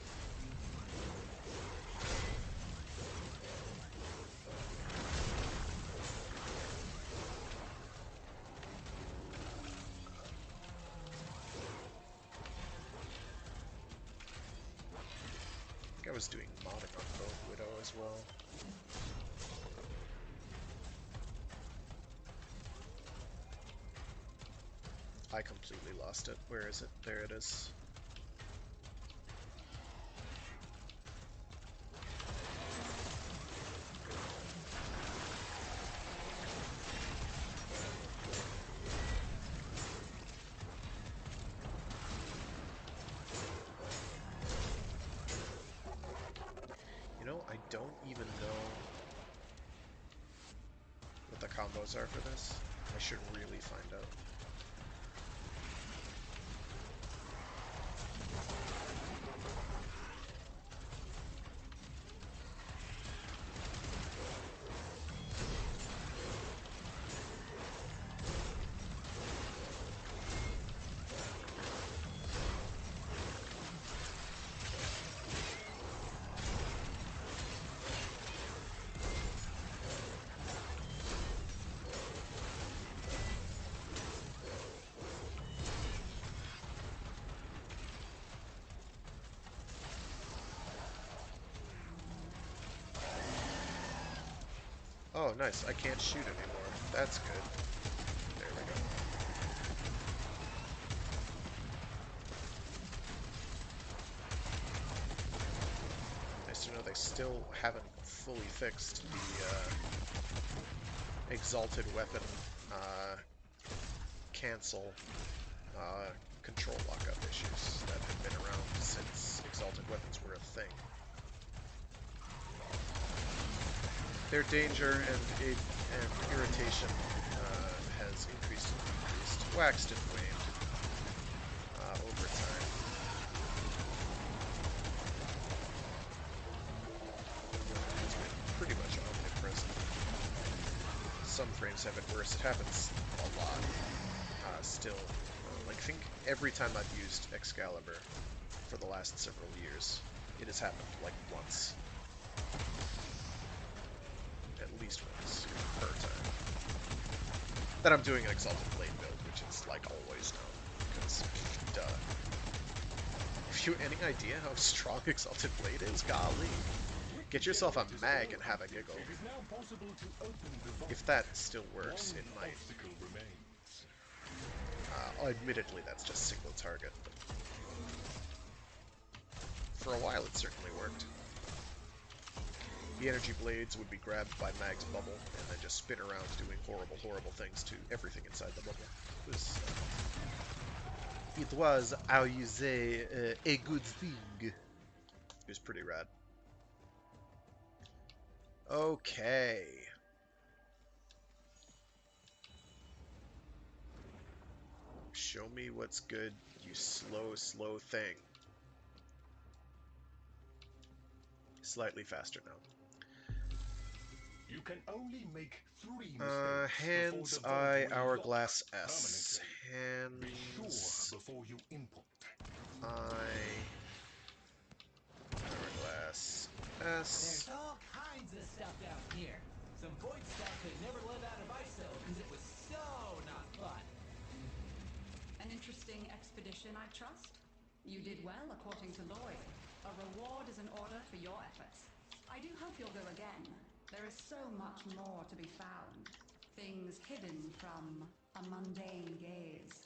I think I was doing modding on both Widow as well. I completely lost it. Where is it? There it is. You know, I don't even know what the combos are for this. I should really find out. Oh, nice. I can't shoot anymore. That's good. There we go. Nice to know they still haven't fully fixed the Exalted Weapon cancel control lockup issues that have been around since Exalted Weapons were a thing. Their danger and irritation has increased and decreased, waxed and waned over time. It's been pretty much omnipresent. Some frames have it worse. It happens a lot still. Like, I think every time I've used Excalibur for the last several years, it has happened like once. At least once per time. Then I'm doing an Exalted Blade build, which is like always known, because duh. Have you any idea how strong Exalted Blade is? Golly. Get yourself a mag and have a giggle. If that still works, it might. Admittedly, that's just single target, but for a while it certainly worked. The energy blades would be grabbed by Mag's bubble and then just spin around doing horrible, horrible things to everything inside the bubble. It was how you say, a good thing. It was pretty rad. Okay. Show me what's good, you slow, slow thing. Slightly faster now. You can only make 3 mistakes hands, before the eye, vault will hourglass, lock S. permanently. Be Hands, sure before you input. eye, hourglass, S. There's all kinds of stuff down here. Some void stuff could never live out of ISO because it was so not fun. interesting expedition, I trust? You did well, according to Lloyd. A reward is in order for your efforts. I do hope you'll go again. There is so much more to be found. Things hidden from a mundane gaze.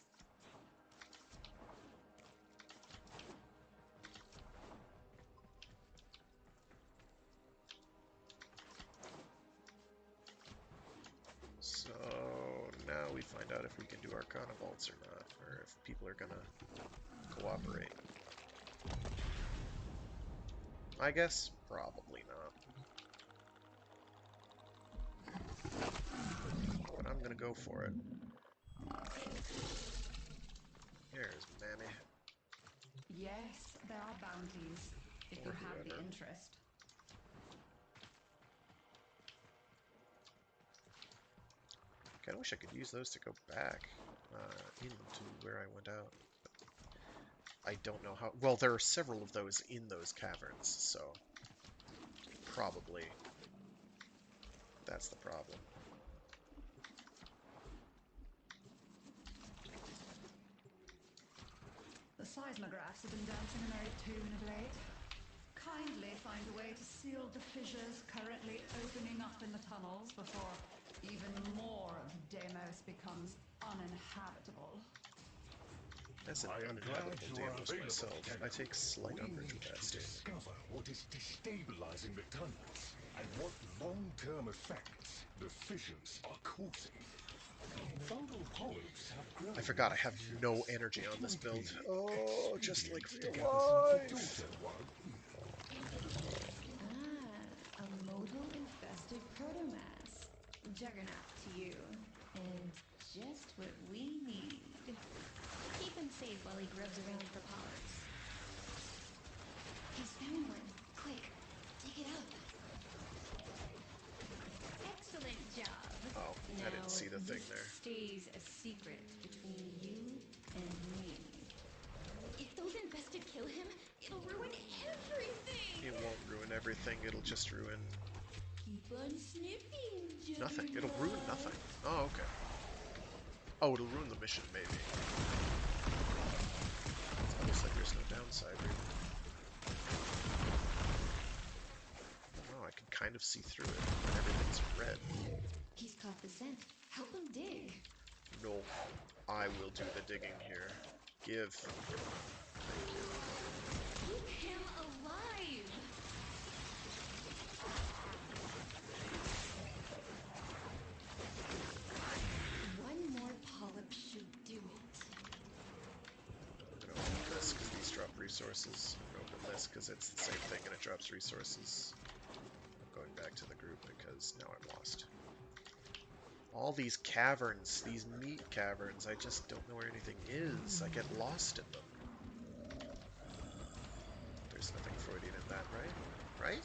So now we find out if we can do Arcana Vaults or not, or if people are gonna cooperate. I guess probably not. But I'm gonna go for it. Here's Mammy. Yes, there are bounties, if you have the interest. Kinda wish I could use those to go back into where I went out. I don't know how... Well, there are several of those in those caverns, so... Probably that's the problem. The seismographs have been dancing a merry tune of late. Kindly find a way to seal the fissures currently opening up in the tunnels before even more of Deimos becomes uninhabitable. As an uninhabitable Deimos myself, I take slight umbrage with that statement. Discover what is destabilizing the tunnels and what long-term effects the fissures are causing. Fungal polyps have grown. I forgot I have no energy on this build. Oh, just like real life. A modal-infested protomass. Juggernaut to you. And just what we need. Keep him safe while he grubs around for polyps. He's found one. Quick, dig it up. Excellent job. Oh, I didn't see the thing there. Stays a secret between you and me. If those infested kill him, it'll ruin everything. It won't ruin everything, it'll just ruin... Keep on sniffing, Juggernaut. Nothing. It'll ruin nothing. Oh, okay. Oh, it'll ruin the mission, maybe. It looks like there's no downside, really. Oh, I can kind of see through it. Everything's red. He's caught the scent. Help him dig. No, I will do the digging here. Give. Thank you. Keep him alive. One more polyp should do it. I'm gonna open this because these drop resources. I'm gonna open this because it's the same thing and it drops resources. I'm going back to the group because now I'm lost. All these caverns, these meat caverns, I just don't know where anything is. I get lost in them. There's nothing Freudian in that, right? Right?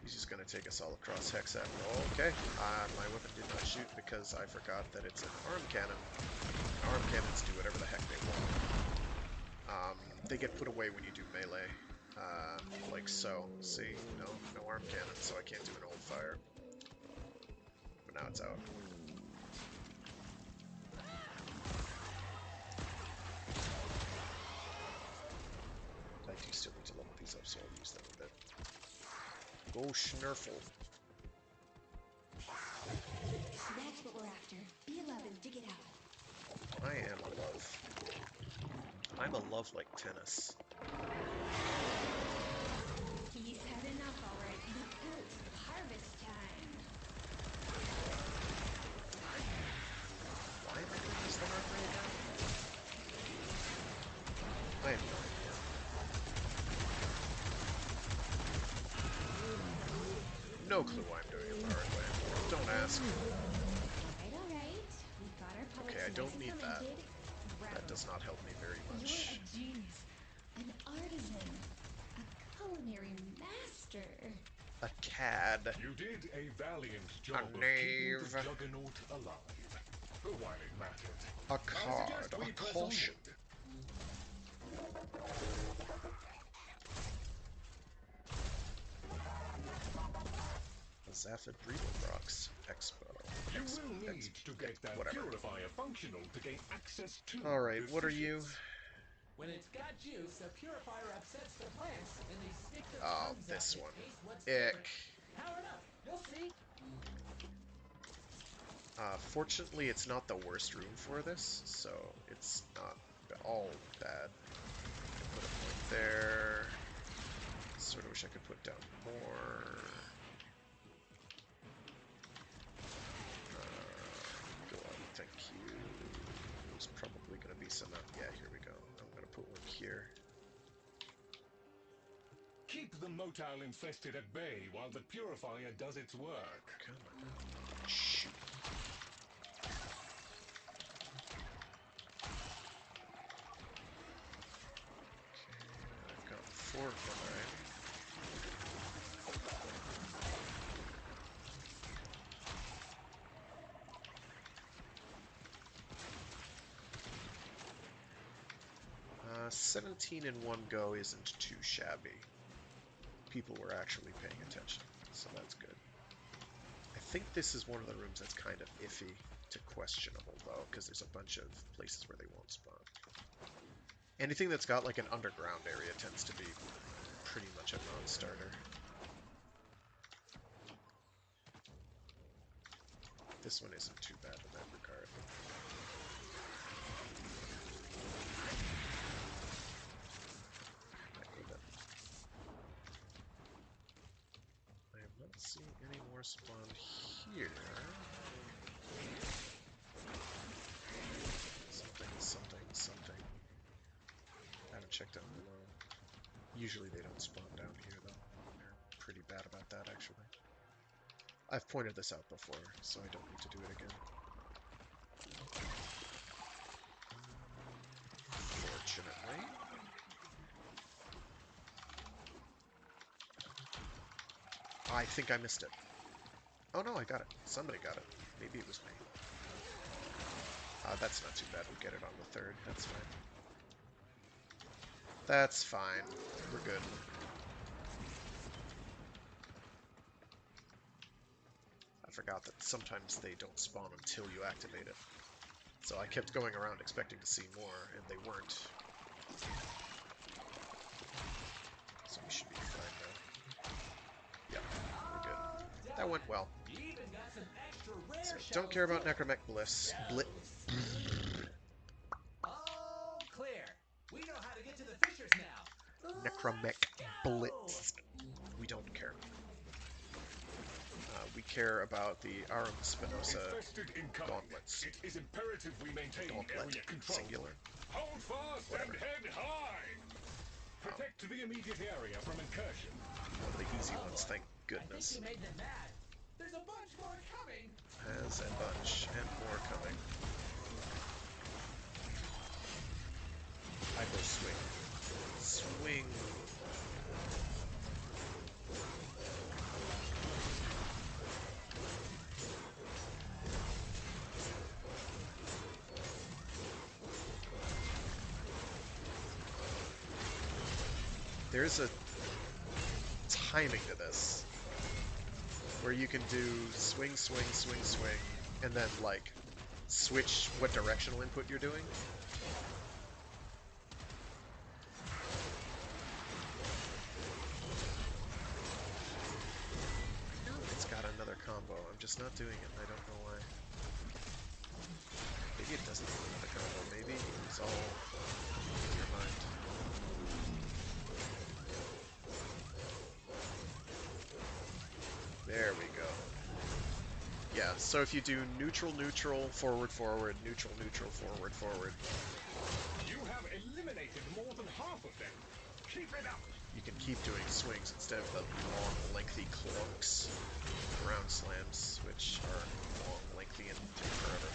He's just gonna take us all across Hexat. Okay, my weapon did not shoot because I forgot that it's an arm cannon. Arm cannons do whatever the heck they want. They get put away when you do melee, like so. See, no arm cannon, so I can't do an old fire. But now it's out. I do still need to level these up, so I'll use them a bit. Go Schnurfle. That's what we're after. Be a love and dig it out. I am a love. I'm a love like tennis. He's had enough already. It's harvest time. Why am I doing this the hard way again? I have no idea. No clue why I'm doing it the hard way. Don't ask. Alright. We've got our polyps Okay, I don't nice and need that. fermented. That does not help me very You're much. a genius, an artisan, a culinary master. A cad. You did a valiant job of keeping knave. the Juggernaut alive. While it mattered. A I card. suggest we A press caution. Aphid Breeding Rocks Expo. You will need to get that whatever. purifier functional to gain access to. Alright, what are you? When it's got juice, the purifier upsets the plants, and they stick their Oh, tongues this out one. to taste what's Ick. different. Power it up, you'll see. Fortunately, it's not the worst room for this, so it's not all bad. Put a point there. Sort of wish I could put down more. Go on, thank you. There's probably going to be some. Yeah, here we go. I'm going to put one here. Keep the motile infested at bay while the purifier does its work. Come on. Shoot. I've got 4 of them, right? Uh, 17 in one go isn't too shabby. People were actually paying attention, so that's good. I think this is one of the rooms that's kind of iffy to questionable, though, because there's a bunch of places where they won't spawn. Anything that's got like an underground area tends to be pretty much a non-starter. This one isn't too bad in that regard. I am not seeing any more spawn here. Something. I haven't checked out below. Usually they don't spawn down here, though. They're pretty bad about that, actually. I've pointed this out before, so I don't need to do it again. Fortunately. I think I missed it. Oh no, I got it. Somebody got it. Maybe it was me. That's not too bad. We'll get it on the 3rd. That's fine. That's fine. We're good. I forgot that sometimes they don't spawn until you activate it. So I kept going around expecting to see more, and they weren't. So we should be fine now. Yeah, we're good. That went well. So, don't care about Necromech Bliss. All clear. We know how to get to the fissures now. Necromech Blitz. We don't care. We care about the Arum Spinoza gauntlets. It is imperative we maintain area control. Singular. Hold fast Whatever. and head high. Protect the immediate area from incursion. One of the easy ones, thank I goodness. think you made them mad. There's a bunch more coming. Has a bunch and more coming. I go swing. Swing. There's a timing to this where you can do swing, and then like switch what directional input you're doing. I know it's got another combo. I'm just not doing it, and I don't know why. Maybe it doesn't have another combo. Maybe it's all in your mind. There we go. Yeah, so if you do neutral, neutral, forward, forward, neutral, neutral, forward, forward. You have eliminated more than half of them. Keep it up. You can keep doing swings instead of the long, lengthy clunks, ground slams, which are long, lengthy, and take forever.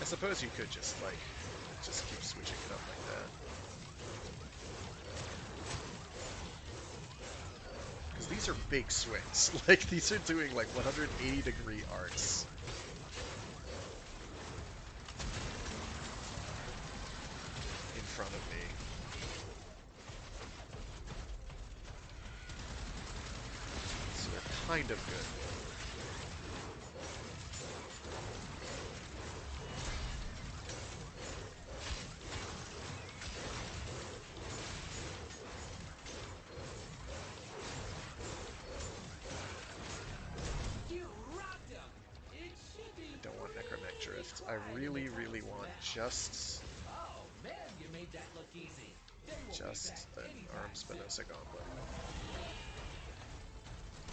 I suppose you could just keep switching it up like that. these are big swings. Like, these are doing like 180-degree arcs. In front of me. So they're kind of good. I really, really want just... Oh man, you made that look easy. Just an Arm Spinoza Gauntlet.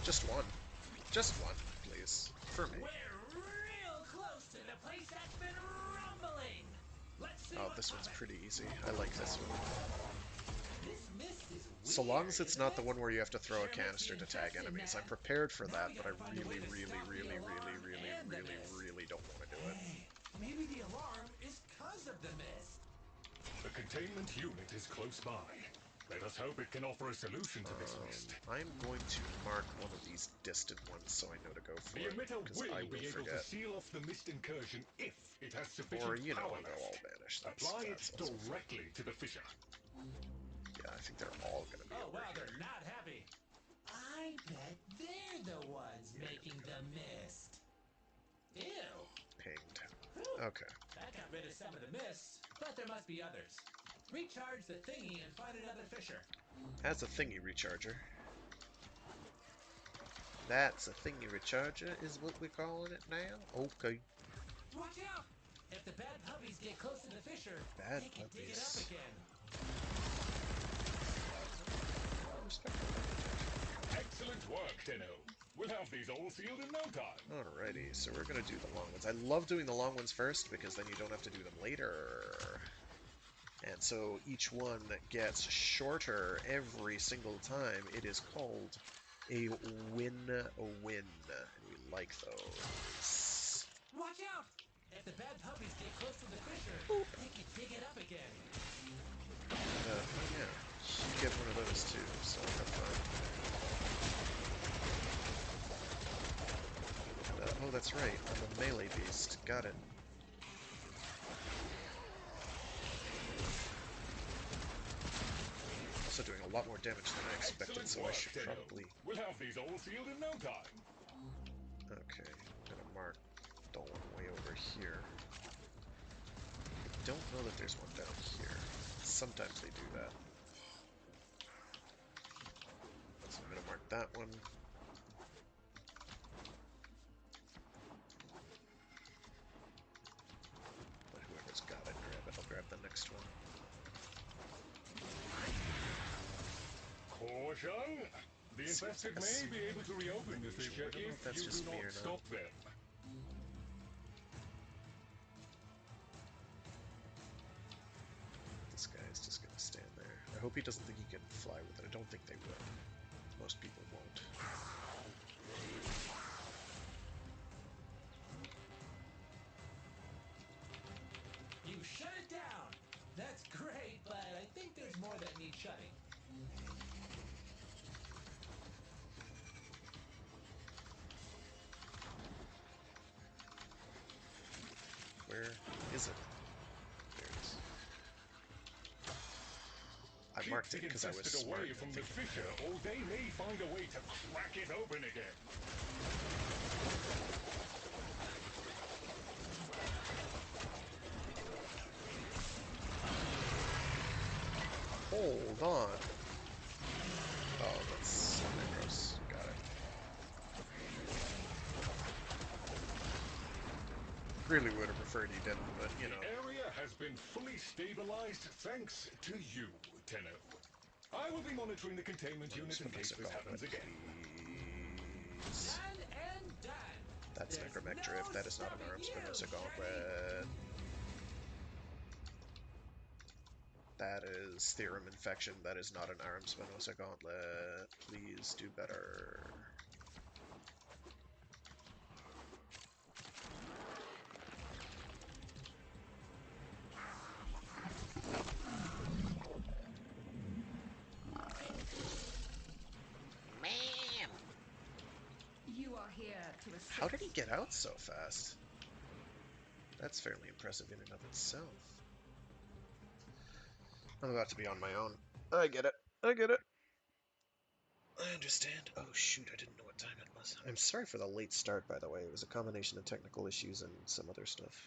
Just one. Just one, please. For me. We're real close to the place that's been rumbling. Let's see. Oh, this one's pretty easy. I like this one. This mist is weird, So long as it's not the one where you have to throw a canister to tag enemies. I'm prepared for that, but I really, really, really, really, really, really, really don't want to do it. Maybe the alarm is because of the mist. The containment unit is close by. Let us hope it can offer a solution to this mist. I'm going to mark one of these distant ones so I know to go for The it, emitter because will I be will able forget. to seal off the mist incursion if it has sufficient Or, you know, power they'll all left. vanish. Apply it That's also directly to the fissure. Yeah, I think they're all going to be over wow, here. they're not happy. I bet they're the ones making the mist. Ew. Pinged. Whew. Okay. That got rid of some of the mist, but there must be others. Recharge the thingy and find another fissure. That's a thingy recharger. That's a thingy recharger, is what we're calling it now? Okay. Watch out! If the bad puppies get close to the fissure, Bad they can dig it puppies. up again. Excellent work, Tenno. We'll have these all sealed in no time. Alrighty, so we're gonna do the long ones. I love doing the long ones first because then you don't have to do them later. And so each one gets shorter every single time. It is called a win-win. And we like those. Watch out! If the bad puppies get close to the fissure, they can dig it up again. Yeah, you get one of those too, so have fun. Oh, that's right, I'm a melee beast. Got it. Also doing a lot more damage than I expected, so I should probably... We'll have these all sealed in no time. Okay, I'm gonna mark the one way over here. I don't know that there's one down here. Sometimes they do that. So I'm gonna mark that one. Let whoever's got it grab it. I'll grab the next one. Caution! The infested may be able to reopen the fissure if you do not stop them. This guy is just gonna stand there. I hope he doesn't think he can fly with it. I don't think they will. Most people won't. You shut it down! That's great, but I think there's more that needs shutting. Where is it? There it is. I marked it because I was smart. Away from the fissure, or they may find a way to crack it open again. Hold on. Oh, that's gross. Got it. Really would have preferred he didn't, but you know. The area has been fully stabilized thanks to you, Tenno. I will be monitoring the containment unit in case this happens again. Please. Done and done. That's Necromech Drift. That is not an Arm Spinoza Gauntlet. That is Theorem Infection. That is not an Arm Spinoza Gauntlet. Please do better. Man, How did he get out so fast? That's fairly impressive in and of itself. I'm about to be on my own. I get it. I get it. I understand. Oh shoot, I didn't know what time it was. I'm sorry for the late start, by the way. It was a combination of technical issues and some other stuff.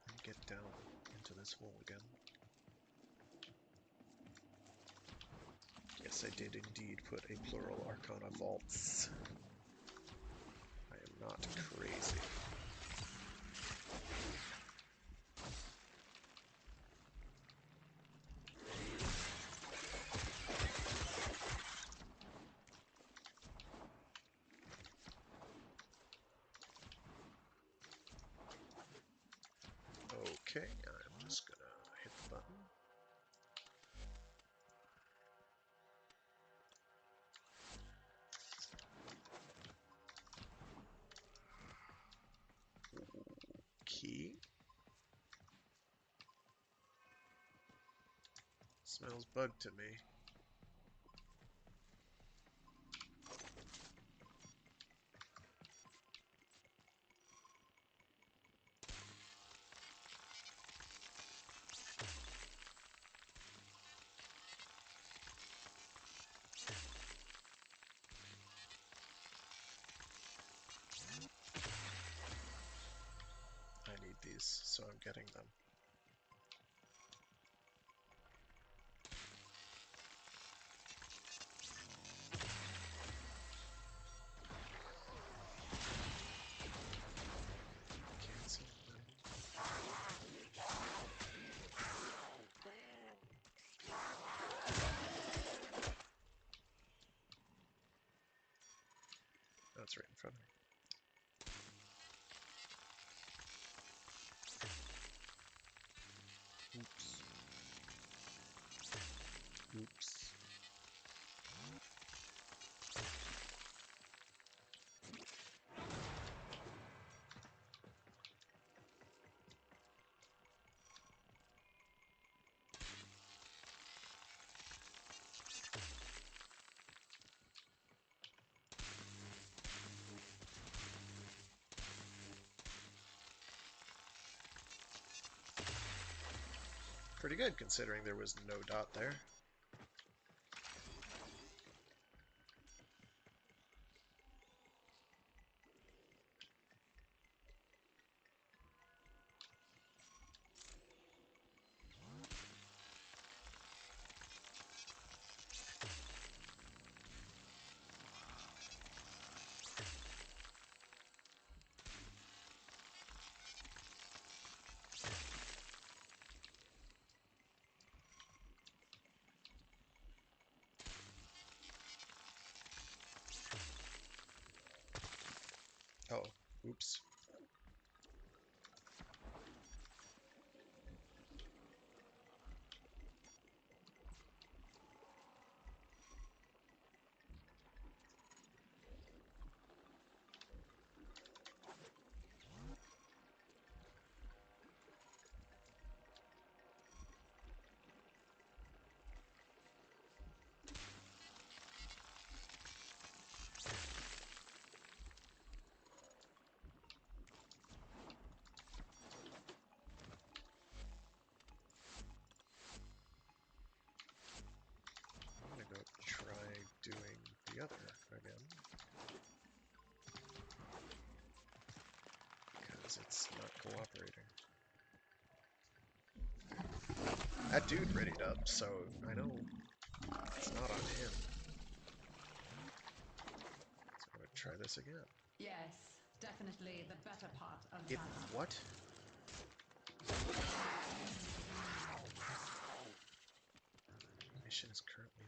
Let me get down into this hole again. Yes, I did indeed put a plural Arcana vaults. I am not crazy. Okay, I'm just gonna hit the button. Key. Smells bug to me. I need these, so I'm getting them. Cancel. That's right in front of me. Oops. Oops. Pretty good, considering there was no dot there. Oh, oops. I'm gonna go try doing the other again. Because it's not cooperating. That dude readied up, so I know it's not on him. So I'm gonna try this again. Yes, definitely the better part of If that. what? Mission is currently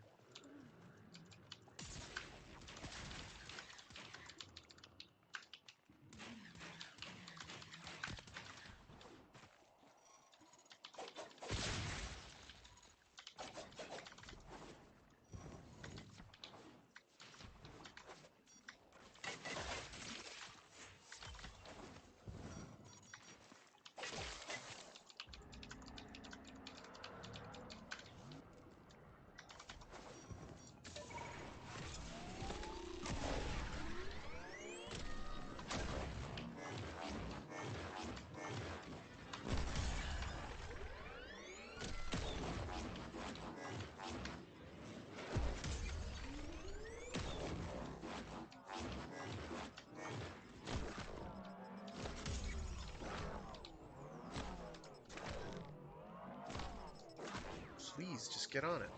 Please, just get on it.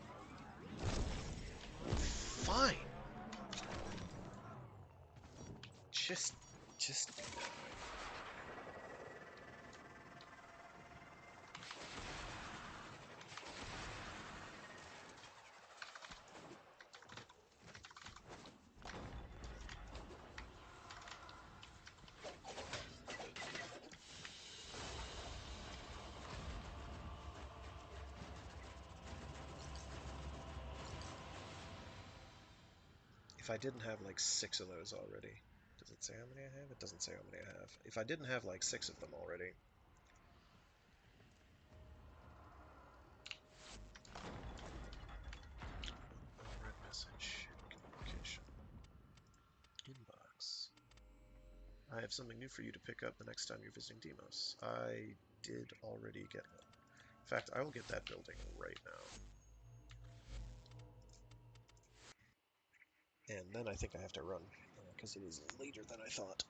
Fine. Just do that. If I didn't have like 6 of those already, does it say how many I have? It doesn't say how many I have. If I didn't have like 6 of them already, red message, communication, inbox. I have something new for you to pick up the next time you're visiting Deimos. I did already get one. In fact, I will get that building right now. And then I think I have to run, because it is later than I thought.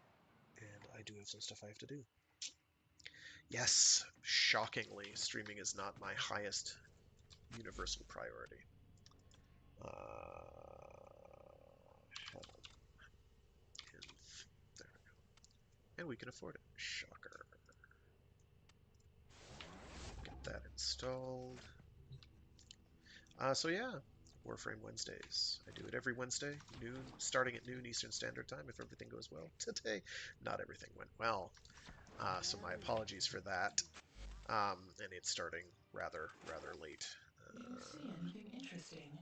And I do have some stuff I have to do. Yes, shockingly, streaming is not my highest universal priority. Hell. There we go. And we can afford it. Shocker. Get that installed. So yeah, Warframe Wednesdays. I do it every Wednesday, noon, starting at noon Eastern Standard Time if everything goes well. Today, not everything went well, so my apologies for that. And it's starting rather late. You see anything interesting?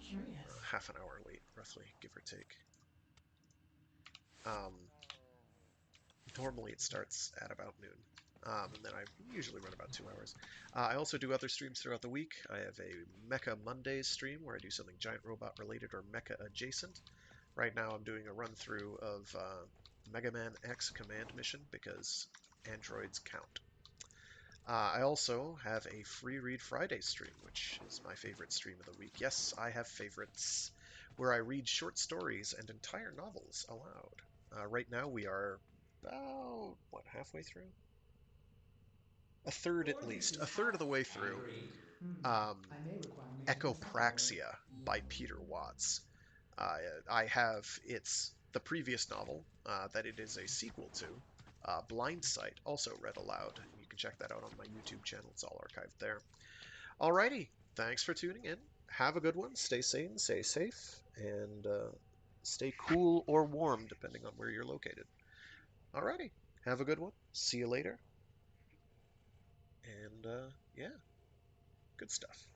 Curious. Half an hour late, roughly, give or take. Normally it starts at about noon. And then I usually run about 2 hours. I also do other streams throughout the week. I have a Mecha Mondays stream where I do something giant robot related or mecha adjacent. Right now I'm doing a run through of Mega Man X Command Mission because androids count. I also have a Free Read Friday stream, which is my favorite stream of the week. Yes, I have favorites, where I read short stories and entire novels aloud. Right now we are about, what, halfway through? A third at least. A third of the way through. Echopraxia by Peter Watts. I have the previous novel that it is a sequel to, Blind Sight, also read aloud. You can check that out on my YouTube channel. It's all archived there. Alrighty, thanks for tuning in. Have a good one. Stay sane, stay safe, and stay cool or warm, depending on where you're located. Alrighty, have a good one. See you later. And yeah, good stuff.